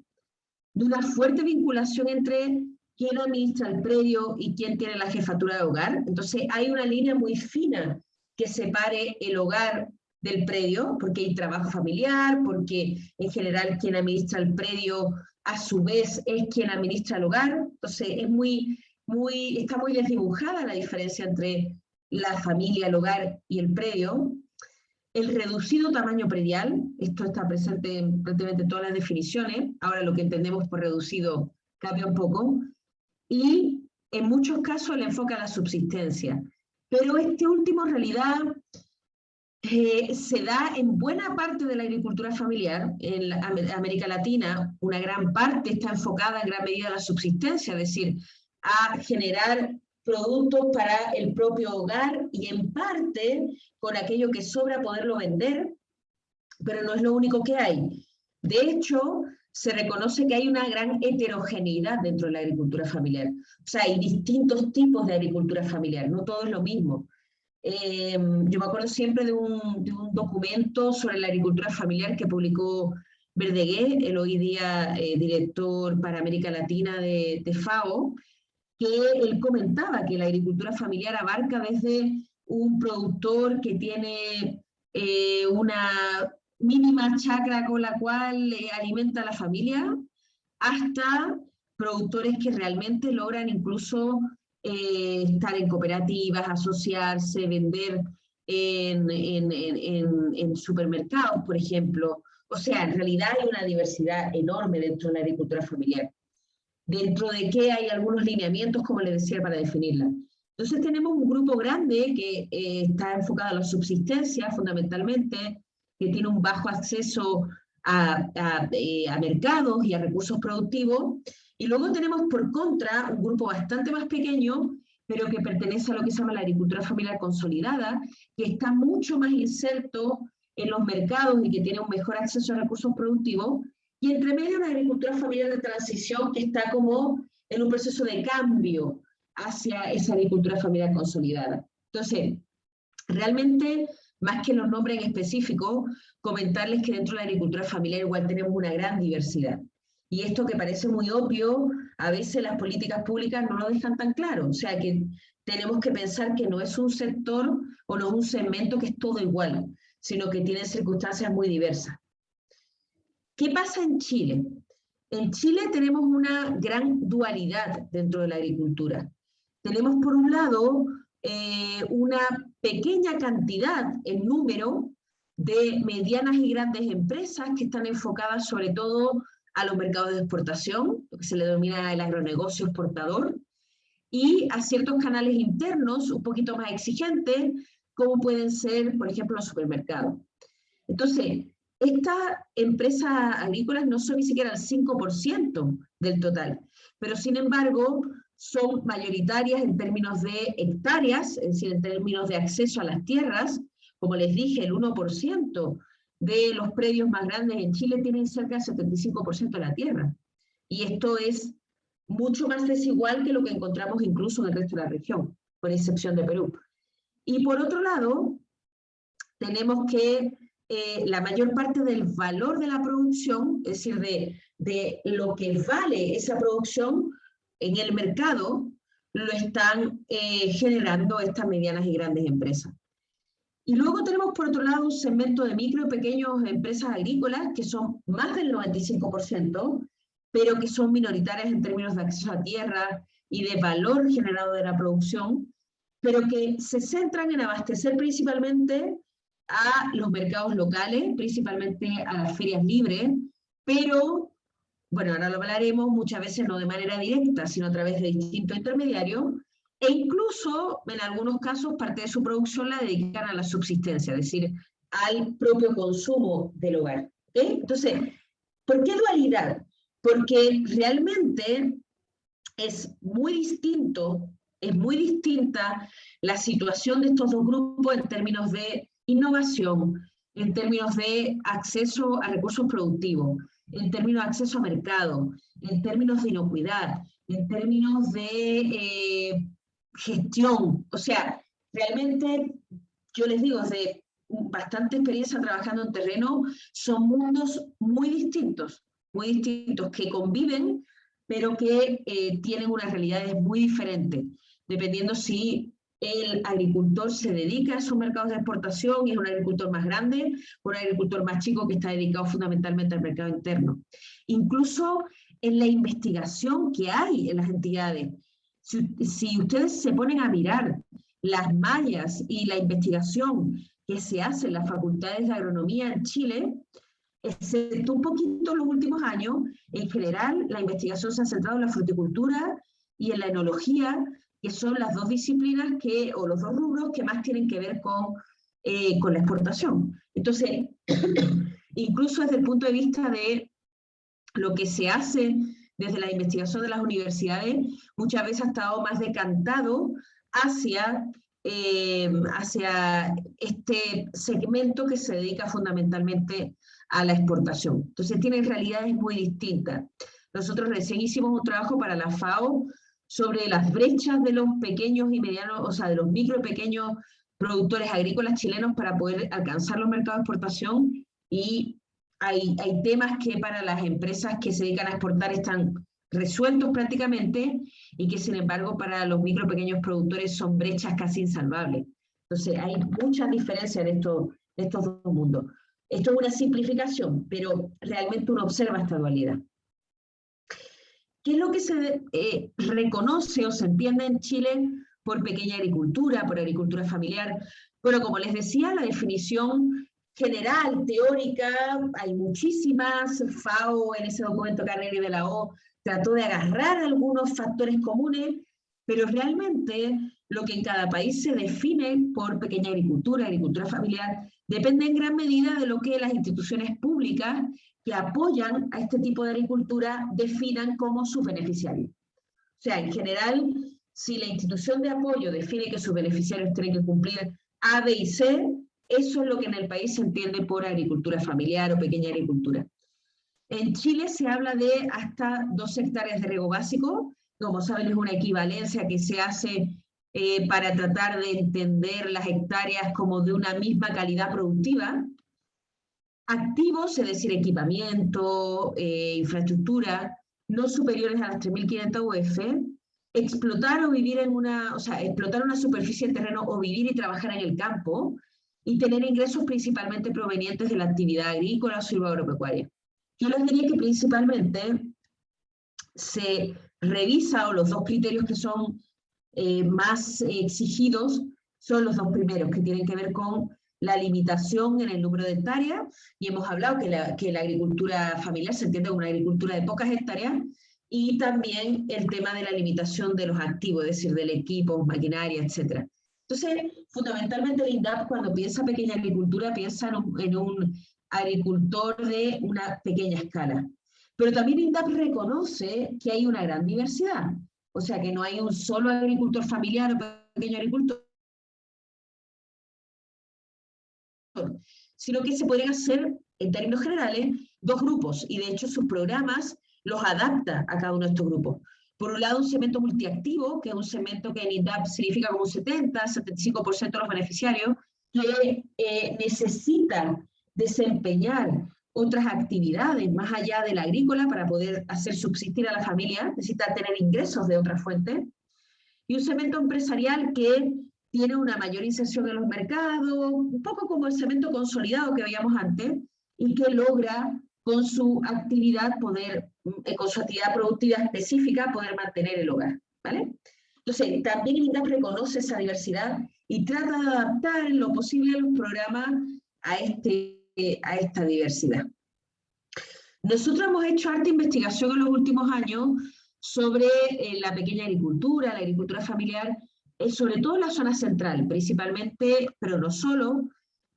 de una fuerte vinculación entre quién administra el predio y quién tiene la jefatura de hogar. Entonces hay una línea muy fina que separe el hogar del predio, porque hay trabajo familiar, porque en general quien administra el predio a su vez es quien administra el hogar. Entonces está muy desdibujada la diferencia entre la familia, el hogar y el predio. El reducido tamaño predial, esto está presente en prácticamente todas las definiciones, ahora lo que entendemos por reducido cambia un poco, y en muchos casos el enfoque a la subsistencia. Pero este último en realidad se da en buena parte de la agricultura familiar. En América Latina una gran parte está enfocada en gran medida a la subsistencia, es decir, a generar productos para el propio hogar y en parte con aquello que sobra poderlo vender, pero no es lo único que hay. De hecho, se reconoce que hay una gran heterogeneidad dentro de la agricultura familiar. O sea, hay distintos tipos de agricultura familiar, no todo es lo mismo. Yo me acuerdo siempre de un documento sobre la agricultura familiar que publicó Verdeguer, el hoy día director para América Latina de FAO, que él comentaba que la agricultura familiar abarca desde un productor que tiene una mínima chacra con la cual alimenta a la familia, hasta productores que realmente logran incluso estar en cooperativas, asociarse, vender en supermercados, por ejemplo. O sea, en realidad hay una diversidad enorme dentro de la agricultura familiar. Dentro de que hay algunos lineamientos, como les decía, para definirla. Entonces tenemos un grupo grande que está enfocado a la subsistencia, fundamentalmente, que tiene un bajo acceso a mercados y a recursos productivos, y luego tenemos por contra un grupo bastante más pequeño, pero que pertenece a lo que se llama la agricultura familiar consolidada, que está mucho más inserto en los mercados y que tiene un mejor acceso a recursos productivos, y entre medio una agricultura familiar de transición que está como en un proceso de cambio hacia esa agricultura familiar consolidada. Entonces, realmente, más que los nombres en específico, comentarles que dentro de la agricultura familiar igual tenemos una gran diversidad. Y esto que parece muy obvio, a veces las políticas públicas no lo dejan tan claro. O sea, que tenemos que pensar que no es un sector o no es un segmento que es todo igual, sino que tiene circunstancias muy diversas. ¿Qué pasa en Chile? En Chile tenemos una gran dualidad dentro de la agricultura. Tenemos por un lado una pequeña cantidad en número de medianas y grandes empresas que están enfocadas sobre todo a los mercados de exportación, lo que se le denomina el agronegocio exportador, y a ciertos canales internos un poquito más exigentes, como pueden ser, por ejemplo, los supermercados. Entonces, estas empresas agrícolas no son ni siquiera el 5% del total, pero sin embargo son mayoritarias en términos de hectáreas, es decir, en términos de acceso a las tierras. Como les dije, el 1% de los predios más grandes en Chile tienen cerca del 75% de la tierra. Y esto es mucho más desigual que lo que encontramos incluso en el resto de la región, con excepción de Perú. Y por otro lado, tenemos que la mayor parte del valor de la producción, es decir, de lo que vale esa producción en el mercado, lo están generando estas medianas y grandes empresas. Y luego tenemos por otro lado un segmento de micro y pequeñas empresas agrícolas, que son más del 95%, pero que son minoritarias en términos de acceso a tierra y de valor generado de la producción, pero que se centran en abastecer principalmente a los mercados locales, principalmente a las ferias libres, pero, bueno, ahora lo hablaremos, muchas veces no de manera directa, sino a través de distintos intermediarios, e incluso, en algunos casos, parte de su producción la dedican a la subsistencia, es decir, al propio consumo del hogar. ¿Okay? Entonces, ¿por qué dualidad? Porque realmente es muy distinta la situación de estos dos grupos en términos de innovación, en términos de acceso a recursos productivos, en términos de acceso a mercado, en términos de inocuidad, en términos de gestión. O sea, realmente, yo les digo, desde bastante experiencia trabajando en terreno, son mundos muy distintos, que conviven, pero que tienen unas realidades muy diferentes, dependiendo si el agricultor se dedica a esos mercados de exportación y es un agricultor más grande o un agricultor más chico que está dedicado fundamentalmente al mercado interno. Incluso en la investigación que hay en las entidades, si ustedes se ponen a mirar las mallas y la investigación que se hace en las facultades de agronomía en Chile, excepto un poquito en los últimos años, en general la investigación se ha centrado en la fruticultura y en la enología, que son las dos disciplinas o los dos rubros que más tienen que ver con la exportación. Entonces, incluso desde el punto de vista de lo que se hace desde la investigación de las universidades, muchas veces ha estado más decantado hacia este segmento que se dedica fundamentalmente a la exportación. Entonces tienen realidades muy distintas. Nosotros recién hicimos un trabajo para la FAO sobre las brechas de los pequeños y medianos, o sea, de los micro y pequeños productores agrícolas chilenos para poder alcanzar los mercados de exportación, y hay temas que para las empresas que se dedican a exportar están resueltos prácticamente, y que sin embargo para los micro y pequeños productores son brechas casi insalvables. Entonces hay muchas diferencias en estos dos mundos. Esto es una simplificación, pero realmente uno observa esta dualidad. ¿Qué es lo que se reconoce o se entiende en Chile por pequeña agricultura, por agricultura familiar? Bueno, como les decía, la definición general, teórica, hay muchísimas. FAO en ese documento Carneri de la O trató de agarrar algunos factores comunes, pero realmente lo que en cada país se define por pequeña agricultura, agricultura familiar, depende en gran medida de lo que las instituciones públicas que apoyan a este tipo de agricultura definan como sus beneficiarios. O sea, en general, si la institución de apoyo define que sus beneficiarios tienen que cumplir A, B y C, eso es lo que en el país se entiende por agricultura familiar o pequeña agricultura. En Chile se habla de hasta 2 hectáreas de riego básico. Como saben, es una equivalencia que se hace para tratar de entender las hectáreas como de una misma calidad productiva. Activos, es decir, equipamiento, infraestructura, no superiores a las 3.500 UF, explotar una superficie de terreno o vivir y trabajar en el campo, y tener ingresos principalmente provenientes de la actividad agrícola o silvoagropecuaria. Yo les diría que principalmente se revisa, o los dos criterios que son más exigidos son los dos primeros, que tienen que ver con la limitación en el número de hectáreas, y hemos hablado que la agricultura familiar se entiende como una agricultura de pocas hectáreas, y también el tema de la limitación de los activos, es decir, del equipo, maquinaria, etc. Entonces, fundamentalmente el INDAP, cuando piensa pequeña agricultura, piensa en un agricultor de una pequeña escala. Pero también INDAP reconoce que hay una gran diversidad, o sea, que no hay un solo agricultor familiar o pequeño agricultor, sino que se podrían hacer, en términos generales, 2 grupos, y de hecho sus programas los adapta a cada uno de estos grupos. Por un lado, un segmento multiactivo, que es un segmento que en INDAP significa como 70-75% de los beneficiarios, que necesita desempeñar otras actividades más allá de la agrícola para poder hacer subsistir a la familia, necesita tener ingresos de otras fuentes. Y un segmento empresarial que tiene una mayor inserción en los mercados, un poco como el segmento consolidado que veíamos antes, y que logra con su actividad poder con su actividad productiva específica, poder mantener el hogar, ¿vale? Entonces, también el INDAP reconoce esa diversidad y trata de adaptar en lo posible los programas a esta diversidad. Nosotros hemos hecho harta investigación en los últimos años sobre la pequeña agricultura, la agricultura familiar, sobre todo en la zona central, principalmente, pero no solo,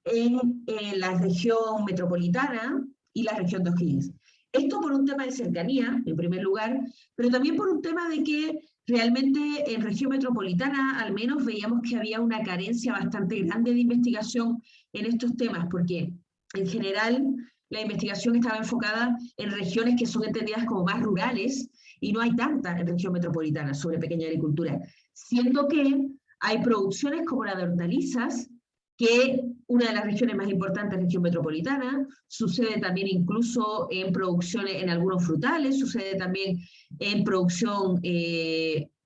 en la región metropolitana y la región de O'Higgins. Esto por un tema de cercanía, en primer lugar, pero también por un tema de que realmente en región metropolitana al menos veíamos que había una carencia bastante grande de investigación en estos temas, porque en general la investigación estaba enfocada en regiones que son entendidas como más rurales y no hay tanta en región metropolitana sobre pequeña agricultura, siendo que hay producciones como la de hortalizas, que una de las regiones más importantes es la región metropolitana, sucede también incluso en producciones en algunos frutales, sucede también en producción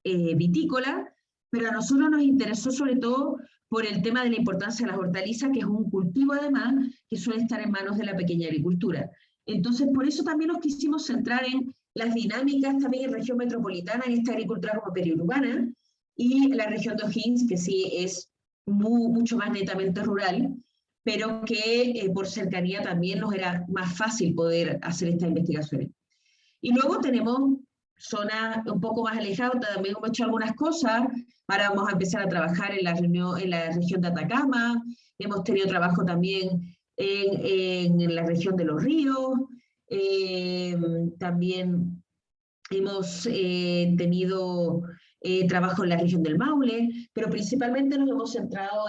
vitícola, pero a nosotros nos interesó sobre todo por el tema de la importancia de las hortalizas, que es un cultivo además que suele estar en manos de la pequeña agricultura. Entonces, por eso también nos quisimos centrar en las dinámicas también en región metropolitana, en esta agricultura como periurbana, y la región de O'Higgins, que sí es mucho más netamente rural, pero que por cercanía también nos era más fácil poder hacer estas investigaciones. Y luego tenemos zonas un poco más alejadas, también hemos hecho algunas cosas. Ahora vamos a empezar a trabajar en la región de Atacama, hemos tenido trabajo también en la región de Los Ríos, también hemos tenido trabajo en la región del Maule, pero principalmente nos hemos centrado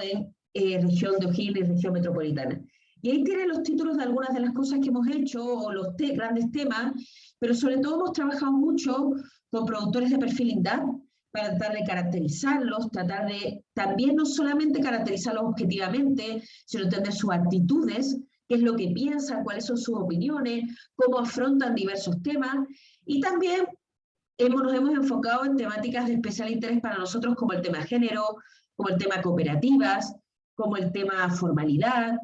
en región de O'Higgins y región metropolitana. Y ahí tienen los títulos de algunas de las cosas que hemos hecho, o los grandes temas, pero sobre todo hemos trabajado mucho con productores de perfil INDAP, para tratar de caracterizarlos, tratar de también no solamente caracterizarlos objetivamente, sino entender sus actitudes, qué es lo que piensan, cuáles son sus opiniones, cómo afrontan diversos temas, y también nos hemos enfocado en temáticas de especial interés para nosotros, como el tema género, como el tema cooperativas, como el tema formalidad,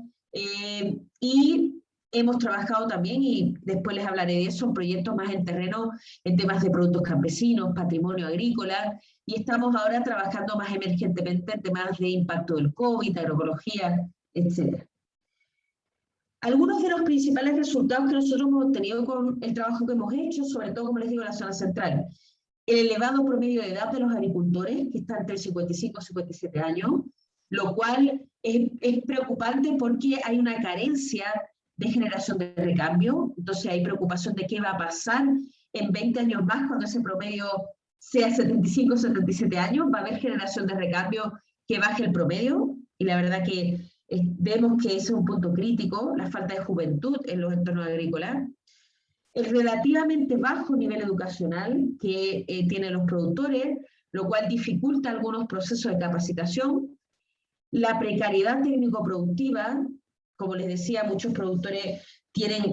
y hemos trabajado también, y después les hablaré de eso, en proyectos más en terreno, en temas de productos campesinos, patrimonio agrícola, y estamos ahora trabajando más emergentemente en temas de impacto del COVID, agroecología, etc. Algunos de los principales resultados que nosotros hemos obtenido con el trabajo que hemos hecho, sobre todo, como les digo, en la zona central, el elevado promedio de edad de los agricultores, que está entre 55 y 57 años, lo cual es preocupante porque hay una carencia de generación de recambio, entonces hay preocupación de qué va a pasar en 20 años más cuando ese promedio sea 75 o 77 años, va a haber generación de recambio que baje el promedio, y la verdad que vemos que ese es un punto crítico, la falta de juventud en los entornos agrícolas, el relativamente bajo nivel educacional que tienen los productores, lo cual dificulta algunos procesos de capacitación, la precariedad técnico-productiva. Como les decía, muchos productores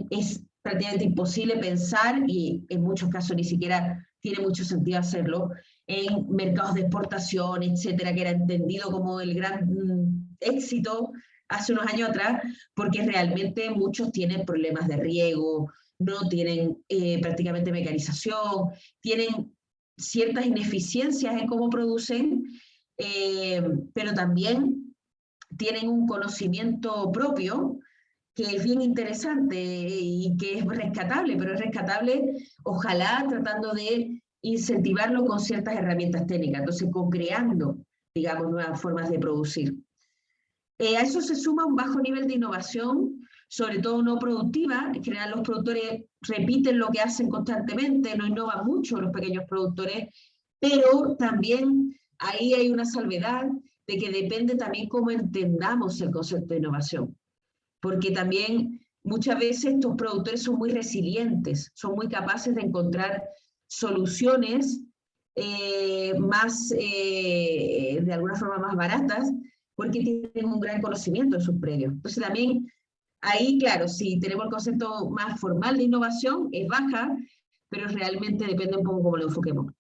es prácticamente imposible pensar, y en muchos casos ni siquiera tiene mucho sentido hacerlo, en mercados de exportación, etcétera, que era entendido como el gran éxito hace unos años atrás, porque realmente muchos tienen problemas de riego, no tienen prácticamente mecanización, tienen ciertas ineficiencias en cómo producen, pero también tienen un conocimiento propio que es bien interesante y que es rescatable, pero es rescatable, ojalá, tratando de incentivarlo con ciertas herramientas técnicas, entonces co-creando, digamos, nuevas formas de producir. A eso se suma un bajo nivel de innovación, sobre todo no productiva. En general los productores repiten lo que hacen constantemente, no innovan mucho los pequeños productores, pero también ahí hay una salvedad de que depende también cómo entendamos el concepto de innovación, porque también muchas veces estos productores son muy resilientes, son muy capaces de encontrar soluciones de alguna forma más baratas, porque tienen un gran conocimiento de sus predios. Entonces también ahí, claro, si tenemos el concepto más formal de innovación, es baja, pero realmente depende un poco cómo lo enfoquemos.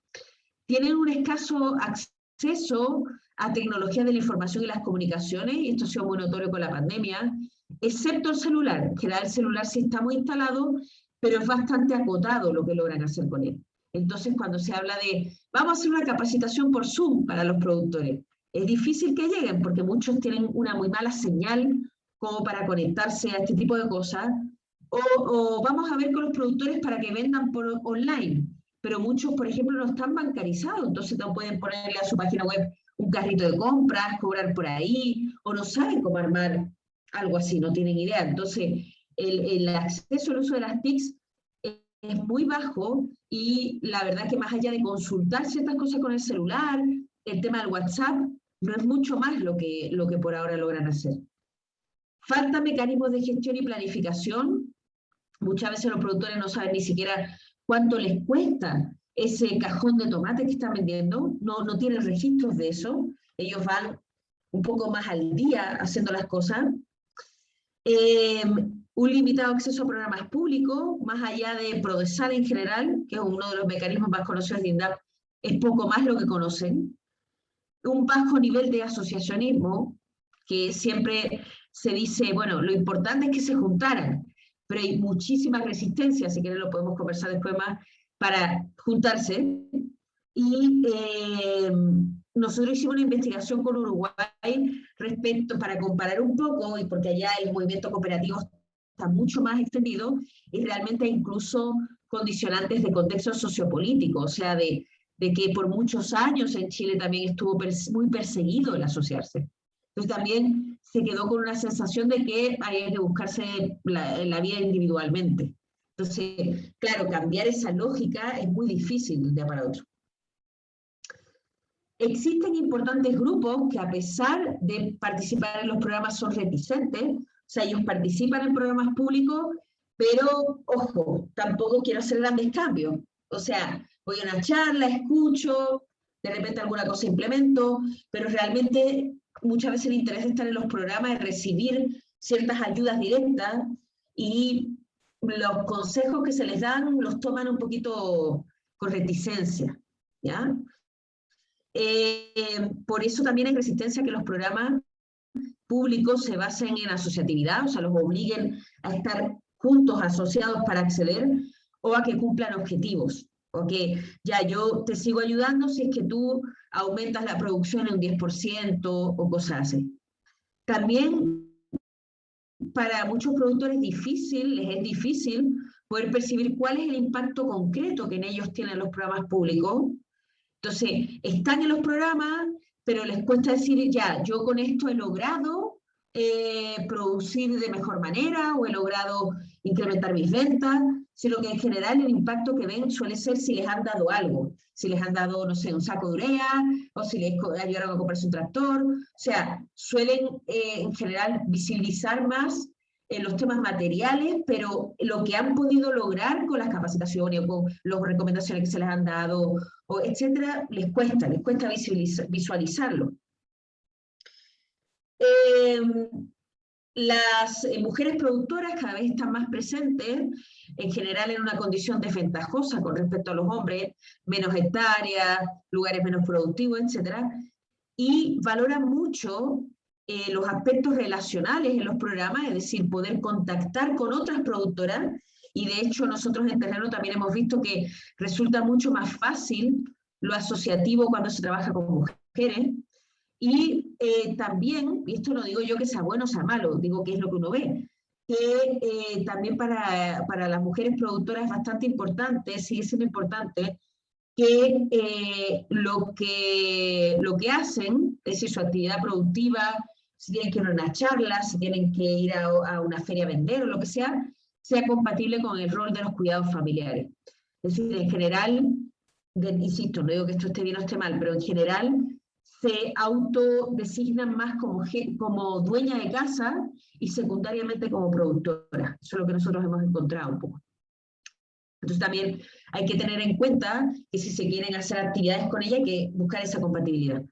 Tienen un escaso acceso a tecnologías de la información y las comunicaciones, y esto ha sido muy notorio con la pandemia, excepto el celular. En general el celular sí está muy instalado, pero es bastante acotado lo que logran hacer con él. Entonces, cuando se habla de, vamos a hacer una capacitación por Zoom para los productores, es difícil que lleguen porque muchos tienen una muy mala señal como para conectarse a este tipo de cosas, o vamos a ver con los productores para que vendan por online, pero muchos, por ejemplo, no están bancarizados, entonces no pueden ponerle a su página web un carrito de compras, cobrar por ahí, o no saben cómo armar algo así, no tienen idea. Entonces, el acceso al uso de las TICs es muy bajo, y la verdad que más allá de consultar ciertas cosas con el celular, el tema del WhatsApp, no es mucho más lo que por ahora logran hacer. Falta mecanismos de gestión y planificación. Muchas veces los productores no saben ni siquiera cuánto les cuesta ese cajón de tomate que están vendiendo, no tienen registros de eso, ellos van un poco más al día haciendo las cosas. Un limitado acceso a programas públicos, más allá de Prodesal en general, que es uno de los mecanismos más conocidos de INDAP, es poco más lo que conocen. Un bajo nivel de asociacionismo, que siempre se dice, bueno, lo importante es que se juntaran, pero hay muchísima resistencia, si quieren lo podemos conversar después más, para juntarse. Y nosotros hicimos una investigación con Uruguay respecto, para comparar un poco, y porque allá el movimiento cooperativo está mucho más extendido, y realmente hay incluso condicionantes de contexto sociopolítico, o sea, de que por muchos años en Chile también estuvo muy perseguido el asociarse. Entonces también se quedó con una sensación de que hay que buscarse la vida individualmente. Entonces, claro, cambiar esa lógica es muy difícil de un día para otro. Existen importantes grupos que, a pesar de participar en los programas, son reticentes. O sea, ellos participan en programas públicos, pero, ojo, tampoco quiero hacer grandes cambios. O sea, voy a una charla, escucho, de repente alguna cosa implemento, pero realmente muchas veces el interés de estar en los programas es recibir ciertas ayudas directas, y los consejos que se les dan los toman un poquito con reticencia, ¿ya? Por eso también hay resistencia a que los programas públicos se basen en asociatividad, o sea, los obliguen a estar juntos, asociados para acceder, o a que cumplan objetivos, o que ya yo te sigo ayudando si es que tú aumentas la producción en un 10% o cosas así. También para muchos productores les es difícil poder percibir cuál es el impacto concreto que en ellos tienen los programas públicos. Entonces, están en los programas, pero les cuesta decir, ya, yo con esto he logrado producir de mejor manera, o he logrado incrementar mis ventas, sino que en general el impacto que ven suele ser si les han dado algo, si les han dado, no sé, un saco de urea, o si les ayudaron a comprarse un tractor. O sea, suelen en general visibilizar más los temas materiales, pero lo que han podido lograr con las capacitaciones o con las recomendaciones que se les han dado, o etcétera, les cuesta visualizarlo. Las mujeres productoras cada vez están más presentes, en general en una condición desventajosa con respecto a los hombres, menos hectáreas, lugares menos productivos, etcétera, y valoran mucho los aspectos relacionales en los programas, es decir, poder contactar con otras productoras, y de hecho nosotros en terreno también hemos visto que resulta mucho más fácil lo asociativo cuando se trabaja con mujeres, y también, y esto no digo yo que sea bueno o sea malo, digo que es lo que uno ve, que también para las mujeres productoras es bastante importante, sigue siendo importante, que lo que hacen, es decir, su actividad productiva, si tienen que ir a una charla, si tienen que ir a una feria a vender o lo que sea compatible con el rol de los cuidados familiares. Es decir, en general, insisto, no digo que esto esté bien o esté mal, pero en general se autodesignan más como dueña de casa y secundariamente como productora. Eso es lo que nosotros hemos encontrado un poco. Entonces también hay que tener en cuenta que si se quieren hacer actividades con ella hay que buscar esa compatibilidad.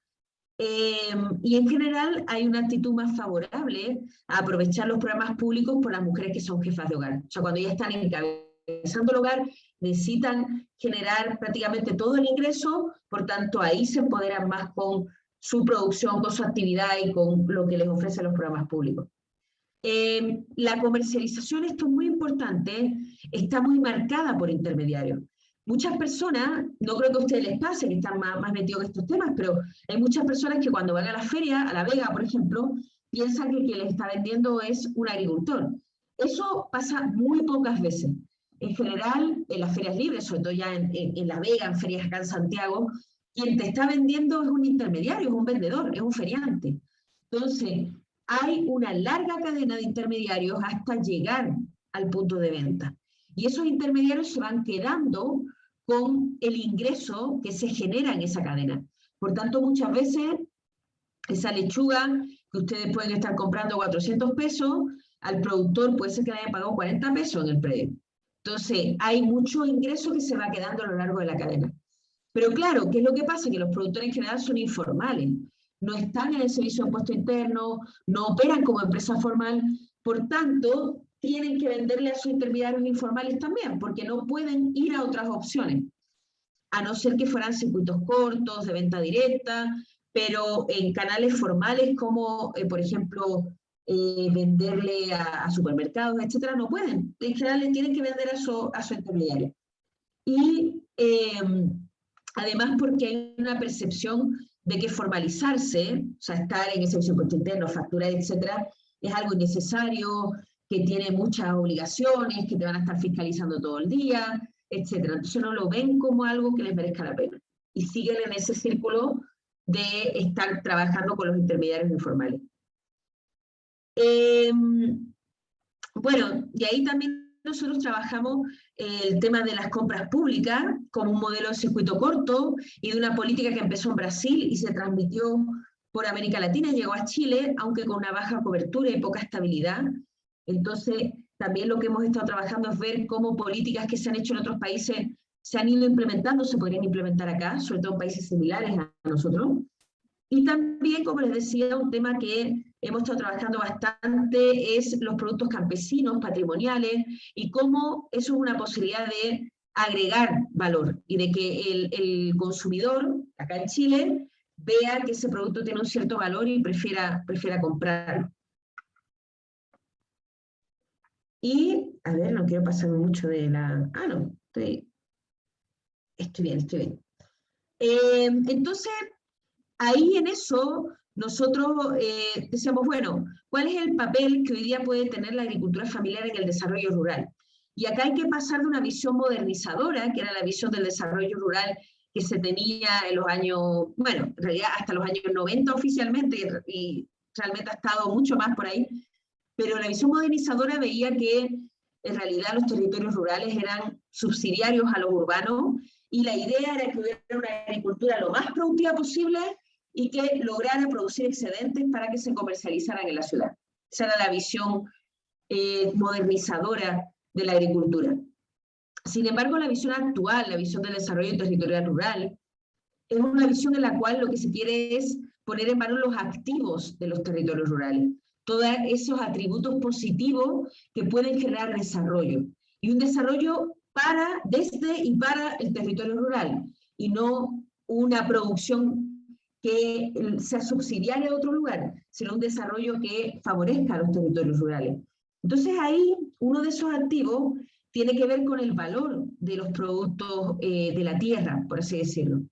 Y en general hay una actitud más favorable a aprovechar los programas públicos por las mujeres que son jefas de hogar. O sea, cuando ya están encabezando el hogar, necesitan generar prácticamente todo el ingreso, por tanto ahí se empoderan más con su producción, con su actividad y con lo que les ofrecen los programas públicos. La comercialización, esto es muy importante, está muy marcada por intermediarios. Muchas personas, no creo que a ustedes les pase, que están más metidos en estos temas, pero hay muchas personas que cuando van a la feria, a La Vega, por ejemplo, piensan que quien les está vendiendo es un agricultor. Eso pasa muy pocas veces. En general, en las ferias libres, sobre todo ya en La Vega, en ferias acá en Santiago, quien te está vendiendo es un intermediario, es un vendedor, es un feriante. Entonces, hay una larga cadena de intermediarios hasta llegar al punto de venta. Y esos intermediarios se van quedando con el ingreso que se genera en esa cadena. Por tanto, muchas veces esa lechuga que ustedes pueden estar comprando 400 pesos, al productor puede ser que le hayan pagado 40 pesos en el predio. Entonces, hay mucho ingreso que se va quedando a lo largo de la cadena. Pero claro, ¿qué es lo que pasa? Que los productores en general son informales, no están en el servicio de impuesto interno, no operan como empresa formal, por tanto, tienen que venderle a sus intermediarios informales también, porque no pueden ir a otras opciones, a no ser que fueran circuitos cortos, de venta directa, pero en canales formales como, por ejemplo, venderle a supermercados, etcétera, no pueden. En general le tienen que vender a su intermediario. Y además porque hay una percepción de que formalizarse, o sea, estar en el servicio de impuesto interno, facturar, etcétera, es algo innecesario, que tiene muchas obligaciones, que te van a estar fiscalizando todo el día, etcétera. Entonces no lo ven como algo que les merezca la pena. Y siguen en ese círculo de estar trabajando con los intermediarios informales. Bueno, y ahí también nosotros trabajamos el tema de las compras públicas como un modelo de circuito corto y de una política que empezó en Brasil y se transmitió por América Latina, llegó a Chile, aunque con una baja cobertura y poca estabilidad. Entonces, también lo que hemos estado trabajando es ver cómo políticas que se han hecho en otros países se han ido implementando, se podrían implementar acá, sobre todo en países similares a nosotros. Y también, como les decía, un tema que hemos estado trabajando bastante es los productos campesinos, patrimoniales, y cómo eso es una posibilidad de agregar valor y de que el consumidor, acá en Chile, vea que ese producto tiene un cierto valor y prefiera comprarlo. Y, a ver, no quiero pasarme mucho de la... Ah, no, estoy bien. Entonces, ahí en eso nosotros decíamos, bueno, ¿cuál es el papel que hoy día puede tener la agricultura familiar en el desarrollo rural? Y acá hay que pasar de una visión modernizadora, que era la visión del desarrollo rural que se tenía en los años, bueno, en realidad hasta los años 90 oficialmente, y realmente ha estado mucho más por ahí, pero la visión modernizadora veía que en realidad los territorios rurales eran subsidiarios a los urbanos, y la idea era que hubiera una agricultura lo más productiva posible y que lograra producir excedentes para que se comercializaran en la ciudad. Esa era la visión modernizadora de la agricultura. Sin embargo, la visión actual, la visión del desarrollo territorial rural, es una visión en la cual lo que se quiere es poner en valor los activos de los territorios rurales, todos esos atributos positivos que pueden generar desarrollo, y un desarrollo desde y para el territorio rural, y no una producción que sea subsidiaria de otro lugar, sino un desarrollo que favorezca a los territorios rurales. Entonces ahí uno de esos activos tiene que ver con el valor de los productos de la tierra, por así decirlo.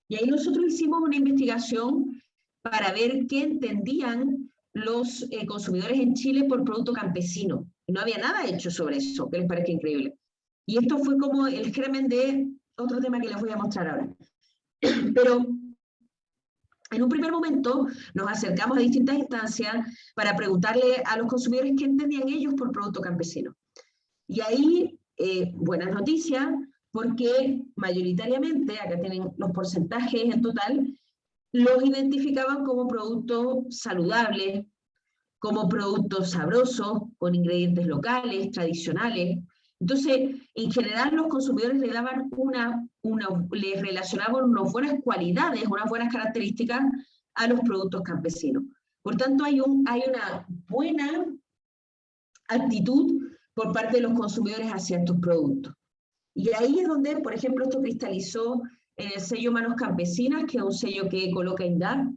Y ahí nosotros hicimos una investigación para ver qué entendían los consumidores en Chile por producto campesino. Y no había nada hecho sobre eso, que les parezca increíble. Y esto fue como el germen de otro tema que les voy a mostrar ahora. Pero en un primer momento nos acercamos a distintas instancias para preguntarle a los consumidores qué entendían ellos por producto campesino. Y ahí, buenas noticias, porque mayoritariamente, acá tienen los porcentajes en total, los identificaban como productos saludables, como productos sabrosos, con ingredientes locales, tradicionales. Entonces, en general, los consumidores le daban les relacionaban unas buenas cualidades, unas buenas características a los productos campesinos. Por tanto, hay una buena actitud por parte de los consumidores hacia estos productos. Y ahí es donde, por ejemplo, esto cristalizó en el sello Manos Campesinas, que es un sello que coloca INDAP,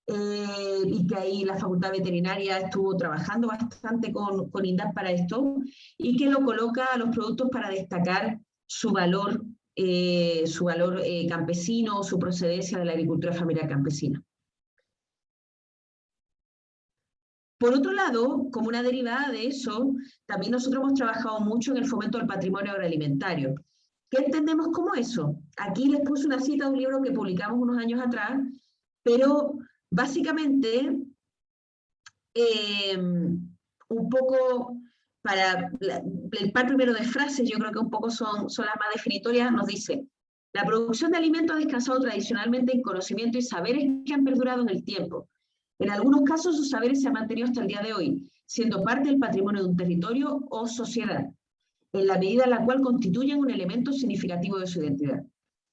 y que ahí la Facultad Veterinaria estuvo trabajando bastante con INDAP para esto, y que lo coloca a los productos para destacar su valor campesino, su procedencia de la agricultura familiar campesina. Por otro lado, como una derivada de eso, también nosotros hemos trabajado mucho en el fomento del patrimonio agroalimentario. ¿Qué entendemos como eso? Aquí les puse una cita de un libro que publicamos unos años atrás, pero básicamente, un poco para el par primero de frases, yo creo que un poco son las más definitorias, nos dice: la producción de alimentos ha descansado tradicionalmente en conocimiento y saberes que han perdurado en el tiempo. En algunos casos sus saberes se han mantenido hasta el día de hoy, siendo parte del patrimonio de un territorio o sociedad, en la medida en la cual constituyen un elemento significativo de su identidad.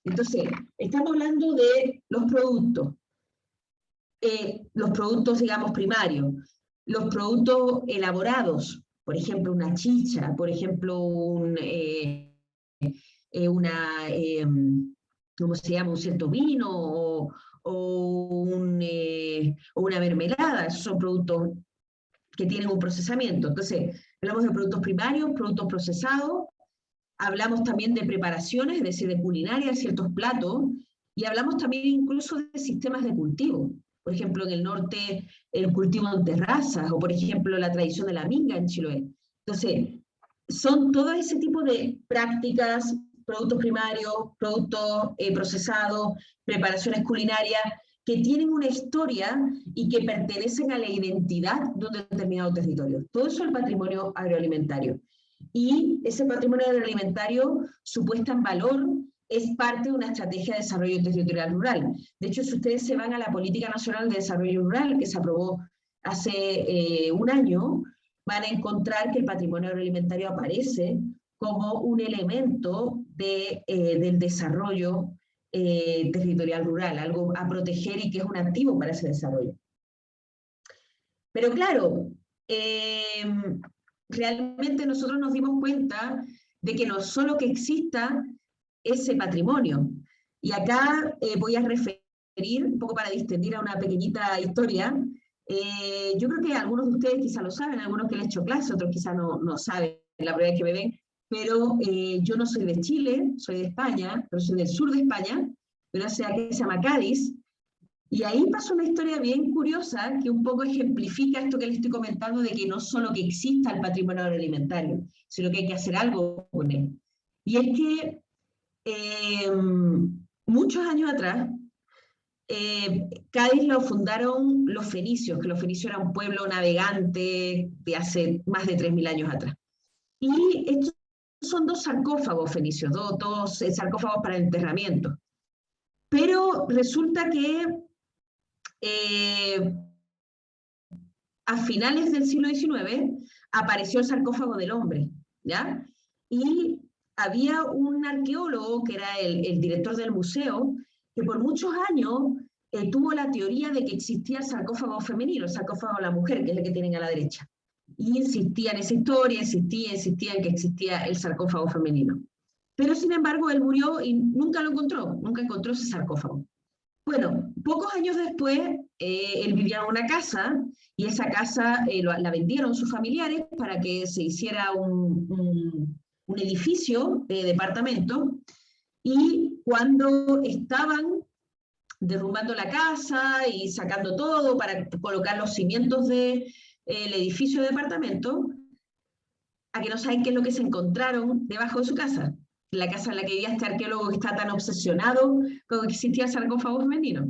Entonces, estamos hablando de los productos, digamos, primarios, los productos elaborados, por ejemplo, una chicha, por ejemplo, ¿cómo se llama? Un cierto vino o una mermelada. Esos son productos que tienen un procesamiento. Entonces, hablamos de productos primarios, productos procesados, hablamos también de preparaciones, es decir, de culinaria, de ciertos platos, y hablamos también incluso de sistemas de cultivo. Por ejemplo, en el norte, el cultivo en terrazas, o por ejemplo, la tradición de la minga en Chiloé. Entonces, son todo ese tipo de prácticas, productos primarios, productos procesados, preparaciones culinarias, que tienen una historia y que pertenecen a la identidad de un determinado territorio. Todo eso es el patrimonio agroalimentario. Y ese patrimonio agroalimentario, su puesta en valor, es parte de una estrategia de desarrollo territorial rural. De hecho, si ustedes se van a la Política Nacional de Desarrollo Rural, que se aprobó hace un año, van a encontrar que el patrimonio agroalimentario aparece como un elemento del desarrollo territorial rural, algo a proteger y que es un activo para ese desarrollo. Pero claro, realmente nosotros nos dimos cuenta de que no solo que exista ese patrimonio, y acá voy a referir, un poco para distender a una pequeñita historia. Yo creo que algunos de ustedes quizá lo saben, algunos que les he hecho clase, otros quizá no saben, la primera vez que me ven, pero yo no soy de Chile, soy de España, pero soy del sur de España, de una ciudad que se llama Cádiz, y ahí pasó una historia bien curiosa que un poco ejemplifica esto que les estoy comentando, de que no solo que exista el patrimonio agroalimentario, sino que hay que hacer algo con él. Y es que muchos años atrás, Cádiz lo fundaron los fenicios, que los fenicios eran un pueblo navegante de hace más de 3000 años atrás. Y estos son dos sarcófagos fenicios, dos sarcófagos para el enterramiento. Pero resulta que a finales del siglo XIX apareció el sarcófago del hombre, ¿ya? Y había un arqueólogo que era el director del museo, que por muchos años tuvo la teoría de que existía el sarcófago femenino, el sarcófago de la mujer, que es el que tienen a la derecha. Y insistía en esa historia, insistía en que existía el sarcófago femenino. Pero sin embargo él murió y nunca lo encontró, nunca encontró ese sarcófago. Bueno, pocos años después, él vivía en una casa, y esa casa la vendieron sus familiares para que se hiciera un edificio de departamento, y cuando estaban derrumbando la casa y sacando todo para colocar los cimientos del edificio de departamento, a que no saben qué es lo que se encontraron debajo de su casa, la casa en la que vivía este arqueólogo que está tan obsesionado con que existía el sarcófago femenino.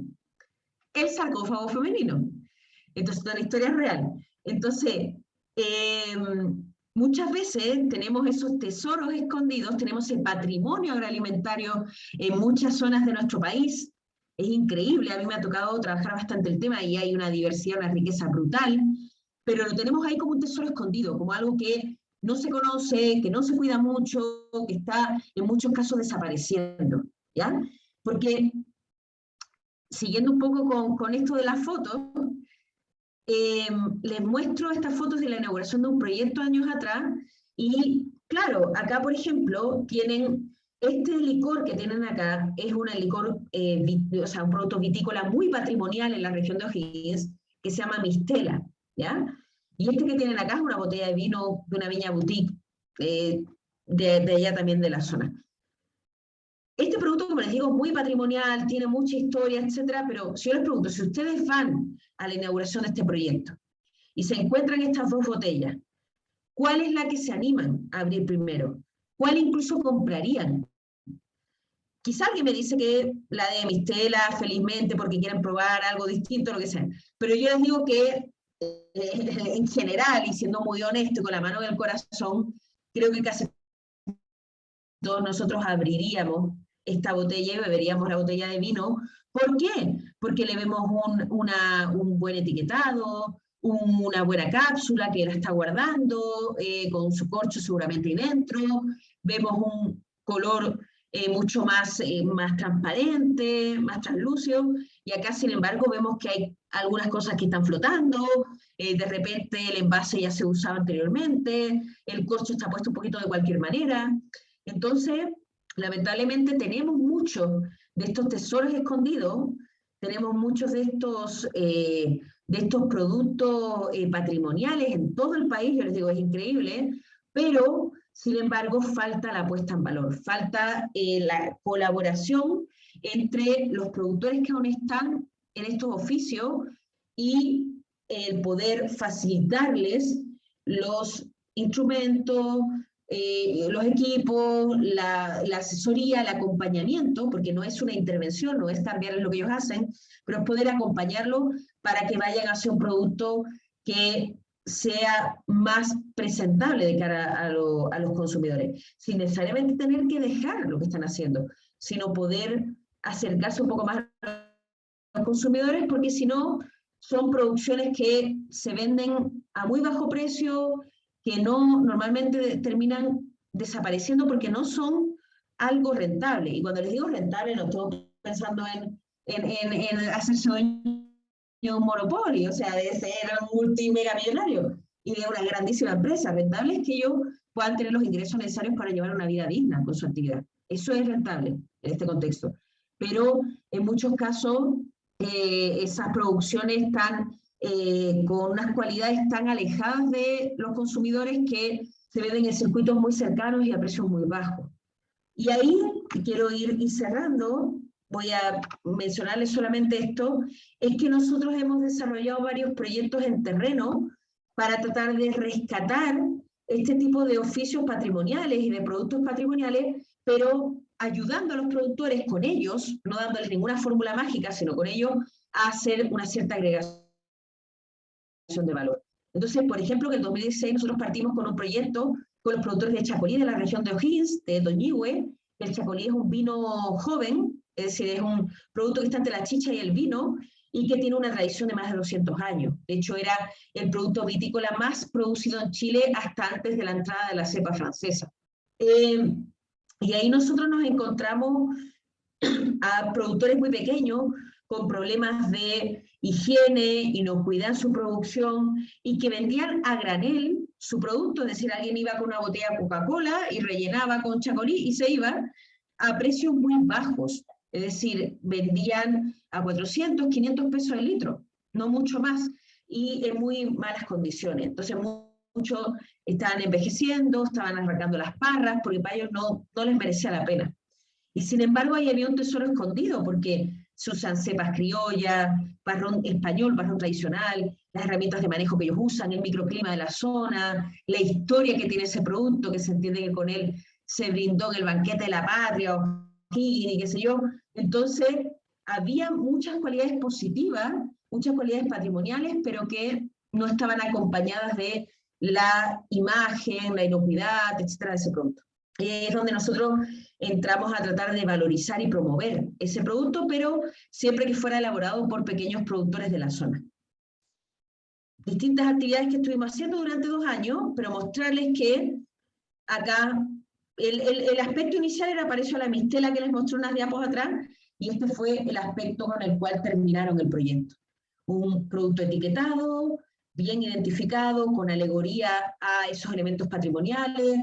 El sarcófago femenino. Entonces, toda la historia es real. Entonces, muchas veces tenemos esos tesoros escondidos, tenemos el patrimonio agroalimentario en muchas zonas de nuestro país. Es increíble, a mí me ha tocado trabajar bastante el tema y hay una diversidad, una riqueza brutal, pero lo tenemos ahí como un tesoro escondido, como algo que no se conoce, que no se cuida mucho, que está en muchos casos desapareciendo, ¿ya? Porque, siguiendo un poco con esto de las fotos, les muestro estas fotos de la inauguración de un proyecto años atrás, y claro, acá por ejemplo tienen Este licor que tienen acá es un licor, o sea, un producto vitícola muy patrimonial en la región de O'Higgins, que se llama Mistela, ¿ya? Y este que tienen acá es una botella de vino de una viña boutique, de allá también de la zona. Este producto, como les digo, es muy patrimonial, tiene mucha historia, etcétera, pero si yo les pregunto, si ustedes van a la inauguración de este proyecto y se encuentran estas dos botellas, ¿cuál es la que se animan a abrir primero? ¿Cuál incluso comprarían? Quizá alguien me dice que la de Mistela, felizmente, porque quieren probar algo distinto, lo que sea. Pero yo les digo que, en general, y siendo muy honesto, con la mano en el corazón, creo que casi todos nosotros abriríamos esta botella y beberíamos la botella de vino. ¿Por qué? Porque le vemos un buen etiquetado, una buena cápsula que la está guardando, con su corcho seguramente ahí dentro, vemos un color mucho más transparente, más translúcido, y acá sin embargo vemos que hay algunas cosas que están flotando, de repente el envase ya se usaba anteriormente, el corcho está puesto un poquito de cualquier manera. Entonces, lamentablemente tenemos muchos de estos tesoros escondidos, tenemos muchos de estos productos patrimoniales en todo el país, yo les digo, es increíble, pero sin embargo falta la puesta en valor, falta la colaboración entre los productores que aún están en estos oficios y el poder facilitarles los instrumentos, los equipos, la asesoría, el acompañamiento, porque no es una intervención, no es cambiar lo que ellos hacen, pero es poder acompañarlos para que vayan hacia un producto que sea más presentable de cara a los consumidores, sin necesariamente tener que dejar lo que están haciendo, sino poder acercarse un poco más a los consumidores, porque si no, son producciones que se venden a muy bajo precio, que normalmente terminan desapareciendo porque no son algo rentable. Y cuando les digo rentable, no estoy pensando en hacerse dueño de un monopolio, o sea, de ser un multimegamillonario y de una grandísima empresa. Rentable es que ellos puedan tener los ingresos necesarios para llevar una vida digna con su actividad. Eso es rentable en este contexto. Pero en muchos casos, esas producciones están con unas cualidades tan alejadas de los consumidores que se venden en circuitos muy cercanos y a precios muy bajos. Y ahí quiero ir cerrando, voy a mencionarles solamente esto, es que nosotros hemos desarrollado varios proyectos en terreno para tratar de rescatar este tipo de oficios patrimoniales y de productos patrimoniales, pero ayudando a los productores con ellos, no dándoles ninguna fórmula mágica, sino con ellos a hacer una cierta agregación de valor. Entonces, por ejemplo, en el 2016 nosotros partimos con un proyecto con los productores de Chacolí de la región de O'Higgins, de Doñihue. El Chacolí es un vino joven, es decir, es un producto que está entre la chicha y el vino y que tiene una tradición de más de 200 años. De hecho, era el producto vitícola más producido en Chile hasta antes de la entrada de la cepa francesa. Y ahí nosotros nos encontramos a productores muy pequeños con problemas de higiene, inocuidad en su producción, y que vendían a granel su producto, es decir, alguien iba con una botella de Coca-Cola y rellenaba con Chacolí y se iba a precios muy bajos, es decir, vendían a 400, 500 pesos el litro, no mucho más, y en muy malas condiciones. Entonces muchos estaban envejeciendo, estaban arrancando las parras, porque para ellos no les merecía la pena. Y sin embargo ahí había un tesoro escondido, porque se usan cepas criollas, parrón español, parrón tradicional, las herramientas de manejo que ellos usan, el microclima de la zona, la historia que tiene ese producto, que se entiende que con él se brindó en el banquete de la patria, y qué sé yo. Entonces, había muchas cualidades positivas, muchas cualidades patrimoniales, pero que no estaban acompañadas de la imagen, la inocuidad, etcétera, de ese producto. Es donde nosotros entramos a tratar de valorizar y promover ese producto, pero siempre que fuera elaborado por pequeños productores de la zona. Distintas actividades que estuvimos haciendo durante 2 años, pero mostrarles que acá el aspecto inicial era parecido a la Mistela que les mostré unas diapos atrás, y este fue el aspecto con el cual terminaron el proyecto. Un producto etiquetado, bien identificado, con alegoría a esos elementos patrimoniales,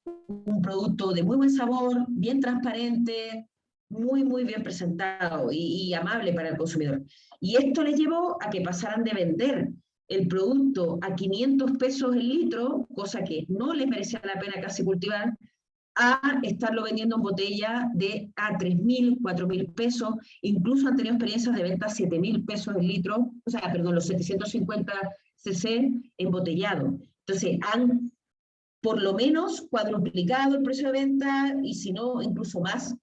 un producto de muy buen sabor, bien transparente, muy, muy bien presentado y amable para el consumidor. Y esto les llevó a que pasaran de vender el producto a 500 pesos el litro, cosa que no les merecía la pena casi cultivar, a estarlo vendiendo en botella a 3.000, 4.000 pesos, incluso han tenido experiencias de venta a 7.000 pesos el litro, o sea, perdón, los 750 cc embotellado. Entonces, han por lo menos cuadruplicado el precio de venta, y si no, incluso más,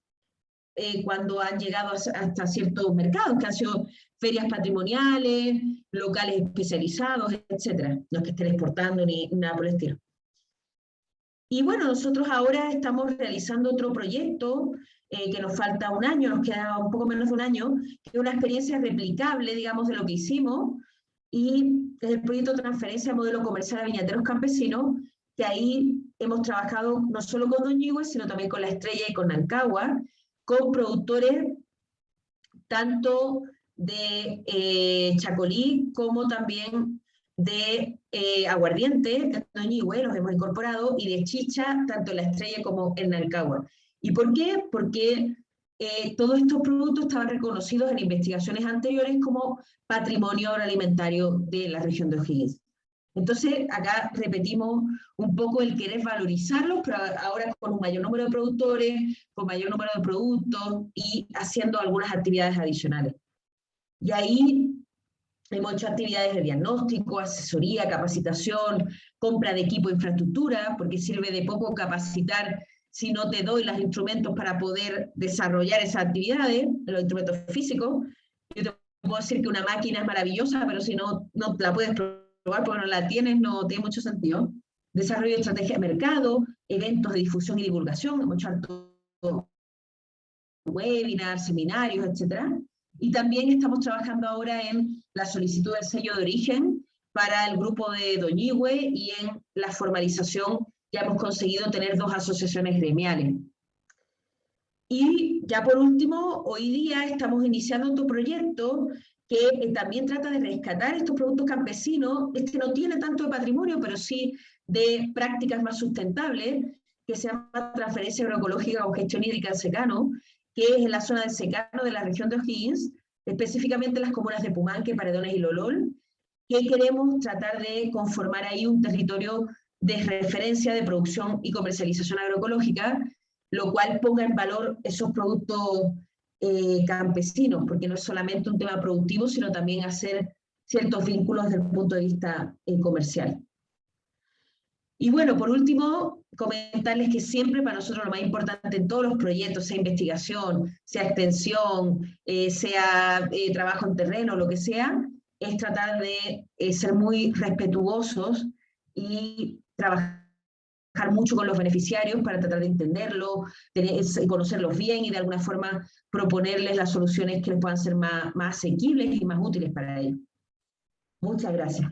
cuando han llegado hasta ciertos mercados, que han sido ferias patrimoniales, locales especializados, etcétera, no es que estén exportando ni nada por el estilo. Y bueno, nosotros ahora estamos realizando otro proyecto, que nos falta un año, nos queda un poco menos de un año, que es una experiencia replicable, digamos, de lo que hicimos, y es el proyecto Transferencia Modelo Comercial a Viñateros Campesinos, que ahí hemos trabajado no solo con Doñihue, sino también con La Estrella y con Nancagua, con productores tanto de Chacolí como también de aguardiente, en Doñihue los hemos incorporado, y de chicha, tanto en La Estrella como en Nancagua. ¿Y por qué? Porque todos estos productos estaban reconocidos en investigaciones anteriores como patrimonio agroalimentario de la región de O'Higgins. Entonces, acá repetimos un poco el querer valorizarlos, pero ahora con un mayor número de productores, con mayor número de productos y haciendo algunas actividades adicionales. Y ahí hemos hecho actividades de diagnóstico, asesoría, capacitación, compra de equipo e infraestructura, porque sirve de poco capacitar si no te doy los instrumentos para poder desarrollar esas actividades, los instrumentos físicos. Yo te puedo decir que una máquina es maravillosa, pero si no la puedes probar porque no la tienes, no tiene mucho sentido. Desarrollo de estrategia de mercado, eventos de difusión y divulgación, hemos hecho webinars, seminarios, etcétera. Y también estamos trabajando ahora en la solicitud del sello de origen para el grupo de Doñihue, y en la formalización ya hemos conseguido tener 2 asociaciones gremiales. Y ya por último, hoy día estamos iniciando otro proyecto que también trata de rescatar estos productos campesinos. Este no tiene tanto de patrimonio, pero sí de prácticas más sustentables, que se llama Transferencia Agroecológica con Gestión Hídrica en Secano, que es en la zona del secano de la región de O'Higgins, específicamente en las comunas de Pumanque, Paredones y Lolol, que queremos tratar de conformar ahí un territorio de referencia de producción y comercialización agroecológica, lo cual ponga en valor esos productos campesinos, porque no es solamente un tema productivo, sino también hacer ciertos vínculos desde el punto de vista comercial. Y bueno, por último, comentarles que siempre para nosotros lo más importante en todos los proyectos, sea investigación, sea extensión, sea trabajo en terreno, lo que sea, es tratar de ser muy respetuosos y trabajar mucho con los beneficiarios para tratar de entenderlo, conocerlos bien y de alguna forma proponerles las soluciones que les puedan ser más asequibles y más útiles para ellos. Muchas gracias.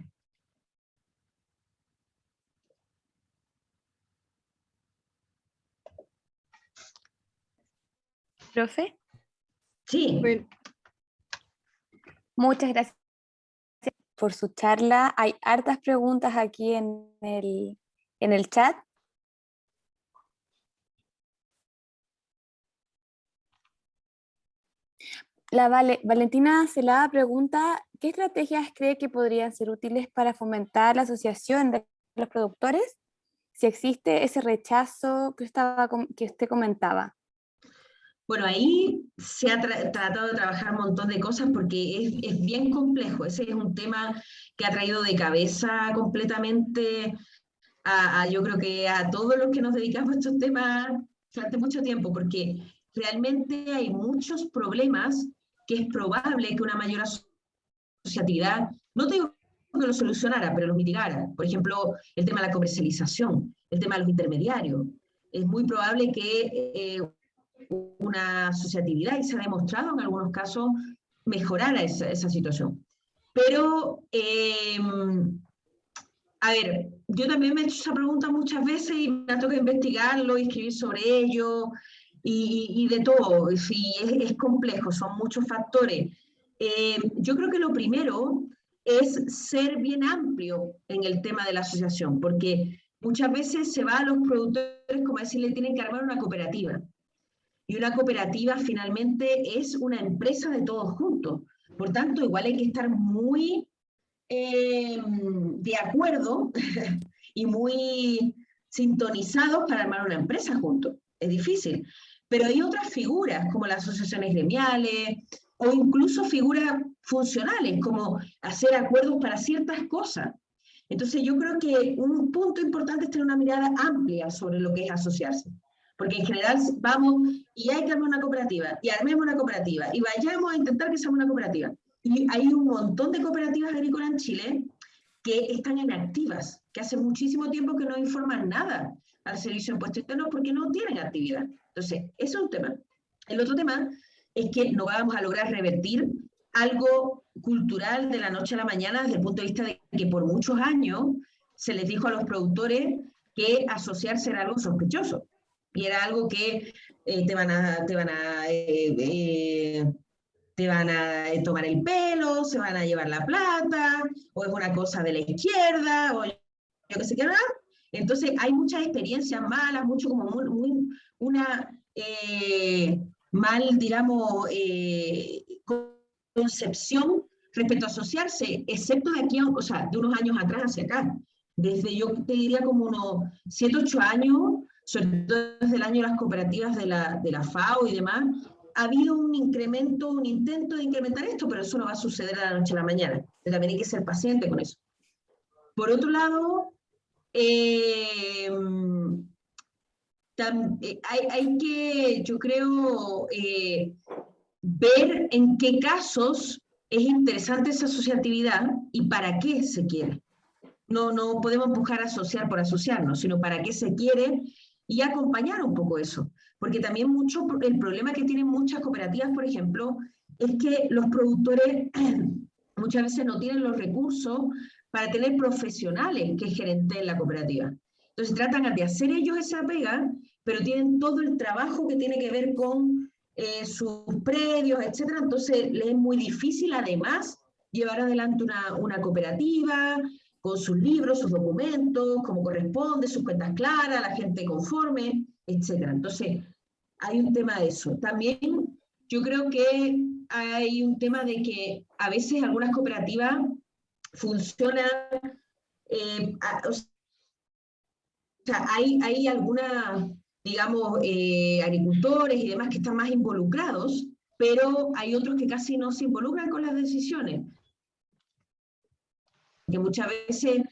¿Profe? Sí. Bueno, Muchas gracias por su charla. Hay hartas preguntas aquí en el chat. Valentina Celada pregunta, ¿qué estrategias cree que podrían ser útiles para fomentar la asociación de los productores si existe ese rechazo que usted comentaba? Bueno, ahí se ha tratado de trabajar un montón de cosas porque es bien complejo. Ese es un tema que ha traído de cabeza completamente yo creo que a todos los que nos dedicamos a estos temas durante mucho tiempo, porque realmente hay muchos problemas que es probable que una mayor asociatividad, no te digo que lo solucionara, pero los mitigara. Por ejemplo, el tema de la comercialización, el tema de los intermediarios. Es muy probable que una asociatividad, y se ha demostrado en algunos casos, mejorara esa situación. Pero, a ver, yo también me he hecho esa pregunta muchas veces y me ha tocado investigarlo y escribir sobre ello y de todo. Sí, es complejo, son muchos factores. Yo creo que lo primero es ser bien amplio en el tema de la asociación, porque muchas veces se va a los productores como decirle, tienen que armar una cooperativa. Y una cooperativa finalmente es una empresa de todos juntos. Por tanto, igual hay que estar muy de acuerdo y muy sintonizados para armar una empresa juntos. Es difícil. Pero hay otras figuras, como las asociaciones gremiales, o incluso figuras funcionales, como hacer acuerdos para ciertas cosas. Entonces yo creo que un punto importante es tener una mirada amplia sobre lo que es asociarse. Porque en general vamos y hay que armar una cooperativa, y armemos una cooperativa, y vayamos a intentar que sea una cooperativa. Y hay un montón de cooperativas agrícolas en Chile que están inactivas, que hace muchísimo tiempo que no informan nada al Servicio de Impuestos Internos porque no tienen actividad. Entonces, eso es un tema. El otro tema es que no vamos a lograr revertir algo cultural de la noche a la mañana desde el punto de vista de que por muchos años se les dijo a los productores que asociarse era algo sospechoso y era algo que te van a tomar el pelo, se van a llevar la plata, o es una cosa de la izquierda, o yo qué sé qué más. Entonces hay muchas experiencias malas, mucho como una mal, digamos, concepción respecto a asociarse, excepto de aquí, o sea, de unos años atrás hacia acá. Desde yo te diría como unos 7, 8 años, sobre todo desde el año de las cooperativas de la FAO y demás, ha habido un incremento, un intento de incrementar esto, pero eso no va a suceder de la noche a la mañana. También hay que ser paciente con eso. Por otro lado, hay que, yo creo, ver en qué casos es interesante esa asociatividad y para qué se quiere. No podemos empujar a asociar por asociarnos, sino para qué se quiere y acompañar un poco eso. Porque también el problema que tienen muchas cooperativas, por ejemplo, es que los productores muchas veces no tienen los recursos para tener profesionales que gerenten la cooperativa. Entonces tratan de hacer ellos esa pega, pero tienen todo el trabajo que tiene que ver con sus predios, etcétera. Entonces les es muy difícil además llevar adelante una cooperativa, con sus libros, sus documentos, como corresponde, sus cuentas claras, la gente conforme, etc. Entonces, hay un tema de eso. También yo creo que hay un tema de que a veces algunas cooperativas funcionan, o sea, hay algunas, digamos, agricultores y demás que están más involucrados, pero hay otros que casi no se involucran con las decisiones. Que muchas veces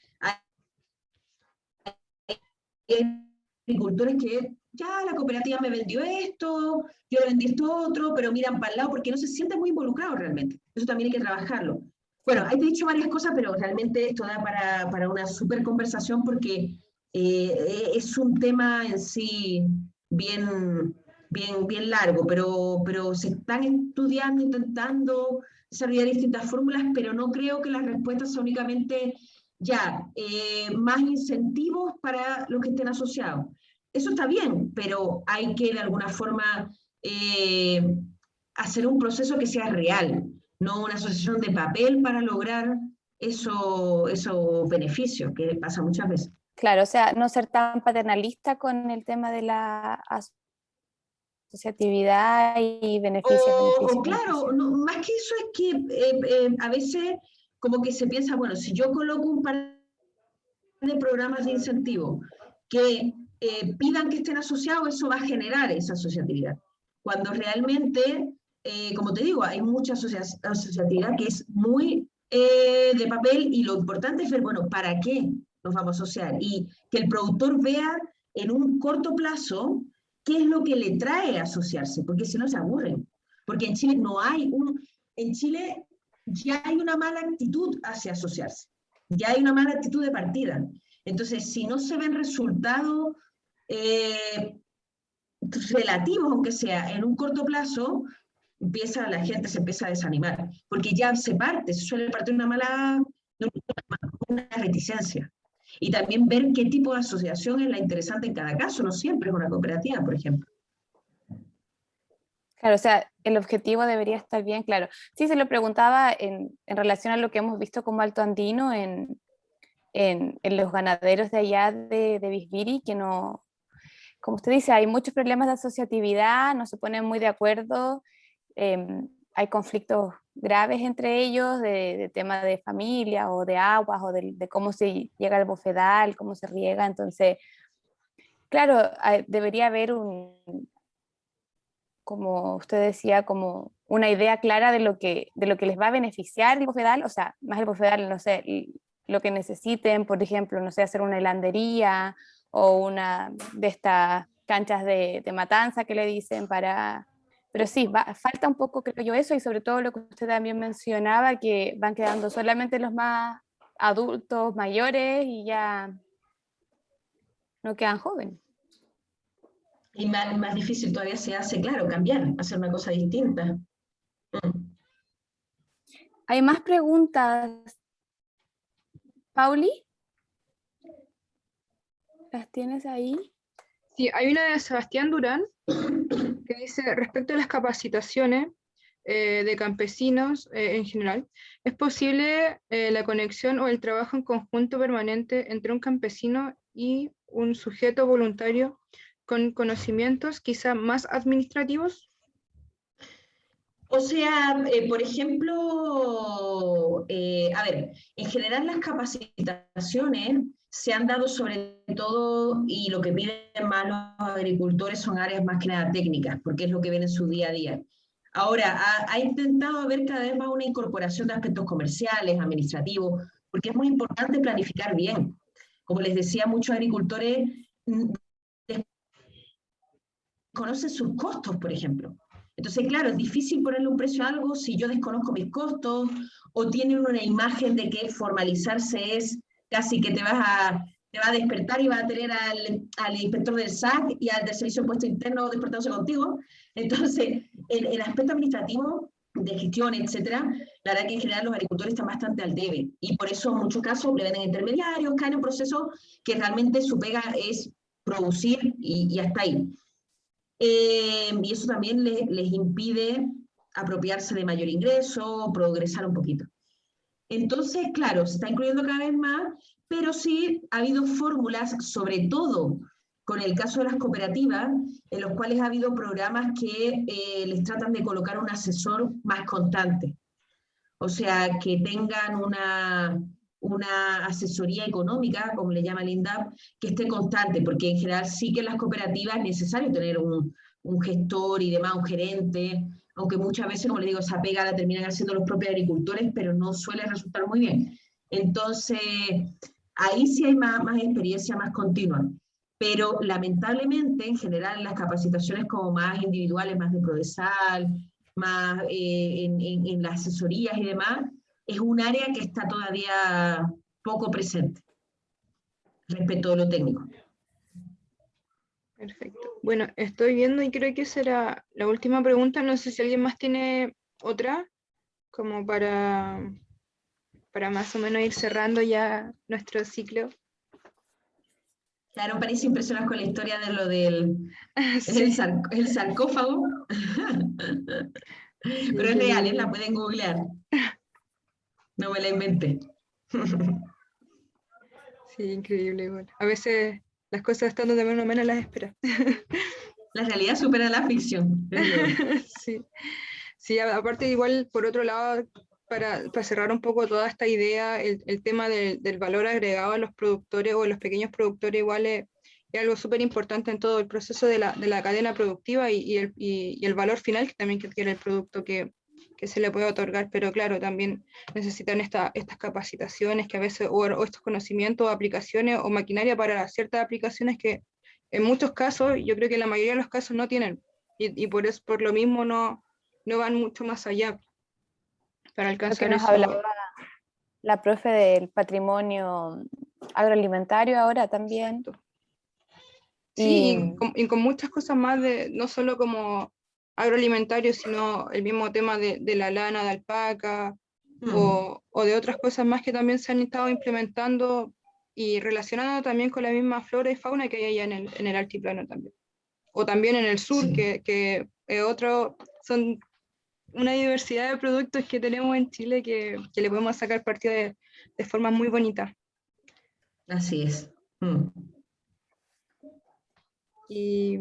agricultores que ya la cooperativa me vendió esto, yo le vendí esto otro, pero miran para el lado porque no se sienten muy involucrados realmente. Eso también hay que trabajarlo. Bueno, he dicho varias cosas, pero realmente esto da para una súper conversación porque es un tema en sí bien largo, pero se están estudiando, intentando desarrollar distintas fórmulas, pero no creo que las respuestas son únicamente ya, más incentivos para los que estén asociados. Eso está bien, pero hay que de alguna forma hacer un proceso que sea real, no una asociación de papel para lograr esos beneficios, que pasa muchas veces. Claro, o sea, no ser tan paternalista con el tema de la asociatividad y beneficios. Claro, no, más que eso es que a veces como que se piensa, bueno, si yo coloco un par de programas de incentivo que pidan que estén asociados, eso va a generar esa asociatividad. Cuando realmente, como te digo, hay mucha asociatividad que es muy de papel y lo importante es ver, bueno, ¿para qué nos vamos a asociar? Y que el productor vea en un corto plazo qué es lo que le trae a asociarse, porque si no se aburren. Porque en Chile en Chile ya hay una mala actitud hacia asociarse. Ya hay una mala actitud de partida. Entonces, si no se ven resultados relativos, aunque sea en un corto plazo, la gente se empieza a desanimar, porque ya se suele partir una reticencia. Y también ver qué tipo de asociación es la interesante en cada caso, no siempre es una cooperativa, por ejemplo. Claro, o sea, el objetivo debería estar bien claro. Sí, se lo preguntaba en relación a lo que hemos visto como Alto Andino en en los ganaderos de allá de Bisbiri, que no, como usted dice, hay muchos problemas de asociatividad, no se ponen muy de acuerdo, hay conflictos graves entre ellos de tema de familia o de aguas o de cómo se llega al bofedal, cómo se riega. Entonces, claro, debería haber como usted decía, como una idea clara de lo que les va a beneficiar el bofedal, o sea, más el bofedal, no sé, lo que necesiten, por ejemplo, no sé, hacer una helandería o una de estas canchas de matanza que le dicen para... Pero sí, falta un poco, creo yo, eso, y sobre todo lo que usted también mencionaba, que van quedando solamente los más adultos, mayores, y ya no quedan jóvenes. Y más difícil todavía se hace, claro, cambiar, hacer una cosa distinta. ¿Hay más preguntas, Pauli? ¿Las tienes ahí? Sí, hay una de Sebastián Durán que dice, respecto a las capacitaciones de campesinos en general, ¿es posible la conexión o el trabajo en conjunto permanente entre un campesino y un sujeto voluntario con conocimientos quizá más administrativos? O sea, por ejemplo, a ver, en general las capacitaciones se han dado sobre todo, y lo que piden más los agricultores son áreas más que nada técnicas, porque es lo que ven en su día a día. Ahora, ha intentado haber cada vez más una incorporación de aspectos comerciales, administrativos, porque es muy importante planificar bien. Como les decía, muchos agricultores desconocen sus costos, por ejemplo. Entonces, claro, es difícil ponerle un precio a algo si yo desconozco mis costos, o tienen una imagen de que formalizarse es casi que te va a despertar y va a tener al inspector del SAC y al del Servicio de Impuesto Interno despertándose contigo. Entonces, el aspecto administrativo de gestión, etcétera, la verdad que en general los agricultores están bastante al debe, y por eso en muchos casos le venden intermediarios, caen en un proceso que realmente su pega es producir y hasta ahí. Y eso también les impide apropiarse de mayor ingreso, progresar un poquito. Entonces, claro, se está incluyendo cada vez más, pero sí ha habido fórmulas, sobre todo con el caso de las cooperativas, en los cuales ha habido programas que les tratan de colocar un asesor más constante. O sea, que tengan una asesoría económica, como le llama el INDAP, que esté constante, porque en general sí que en las cooperativas es necesario tener un gestor y demás, un gerente, aunque muchas veces, como le digo, esa pega la terminan haciendo los propios agricultores, pero no suele resultar muy bien. Entonces, ahí sí hay más experiencia, más continua. Pero lamentablemente, en general, las capacitaciones como más individuales, más de Prodesal, más en las asesorías y demás, es un área que está todavía poco presente respecto a lo técnico. Perfecto. Bueno, estoy viendo y creo que esa era la última pregunta. No sé si alguien más tiene otra, como para más o menos ir cerrando ya nuestro ciclo. Claro, parece impresionante con la historia de lo del Sí. el sarcófago. Sí, Pero es real, la pueden googlear. No me la inventé. Sí, increíble. Bueno, a veces las cosas están donde uno menos las espera. La realidad supera la ficción. Sí. Sí, aparte igual, por otro lado, para cerrar un poco toda esta idea, el tema del valor agregado a los productores o a los pequeños productores igual es algo súper importante en todo el proceso de la cadena productiva y el valor final que también que adquiere el producto que se le puede otorgar, pero claro, también necesitan estas capacitaciones que a veces, o estos conocimientos, o aplicaciones o maquinaria para ciertas aplicaciones que en muchos casos, yo creo que en la mayoría de los casos no tienen, y por lo mismo no van mucho más allá para Lo que alcanzar nos eso. hablaba la profe del patrimonio agroalimentario ahora también. Exacto. Sí, Y y con muchas cosas más, no solo como agroalimentario, sino el mismo tema de la lana de alpaca o de otras cosas más que también se han estado implementando y relacionando también con la misma flora y fauna que hay allá en el altiplano también. O también en el sur, Sí. que son una diversidad de productos que tenemos en Chile que le podemos sacar partido de forma muy bonita. Así es. Y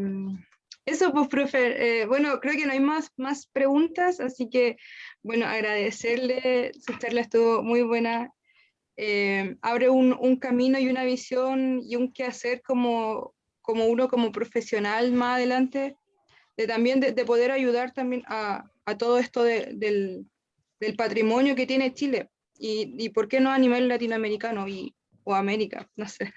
eso, pues, profe, bueno, creo que no hay más preguntas, así que, bueno, agradecerle, su charla estuvo muy buena, abre un camino y una visión y un quehacer como uno como profesional más adelante, también de poder ayudar también a todo esto del patrimonio que tiene Chile, y por qué no a nivel latinoamericano o América, no sé.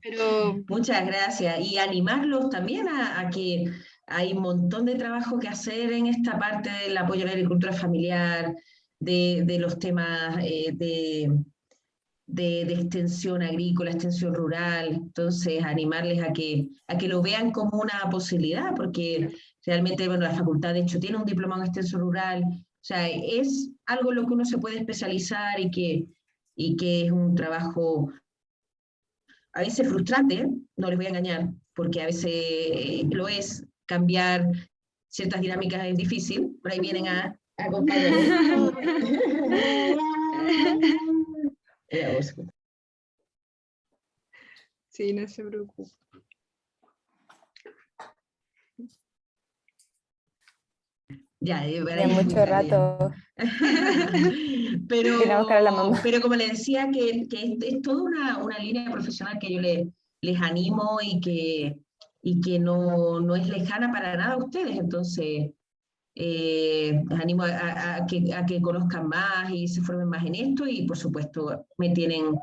Pero Muchas gracias. Y animarlos también a que hay un montón de trabajo que hacer en esta parte del apoyo a la agricultura familiar, de los temas de extensión agrícola, extensión rural. Entonces, animarles a que lo vean como una posibilidad, porque realmente, bueno, la facultad de hecho tiene un diploma en extensión rural. O sea, es algo en lo que uno se puede especializar y que es un trabajo a veces frustrante, no les voy a engañar, porque a veces lo es, cambiar ciertas dinámicas es difícil, por ahí vienen a acompañarme. sí, no se preocupe. Ya, De mucho rato. pero como le decía, que es toda una línea profesional que yo les animo y que no es lejana para nada a ustedes. Entonces, les animo a que conozcan más y se formen más en esto, y por supuesto me tienen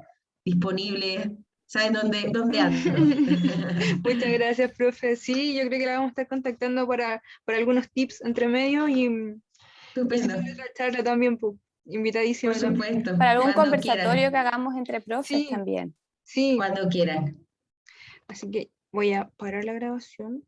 disponibles, saben dónde ando. Muchas gracias, profe. Sí, yo creo que la vamos a estar contactando para algunos tips entre medio y Estupendo, si otra charla también, pues, invitadísima por también. supuesto, Para algún cuando conversatorio quieran, que hagamos entre profes Sí, también. sí. cuando quieran. Así que voy a parar la grabación.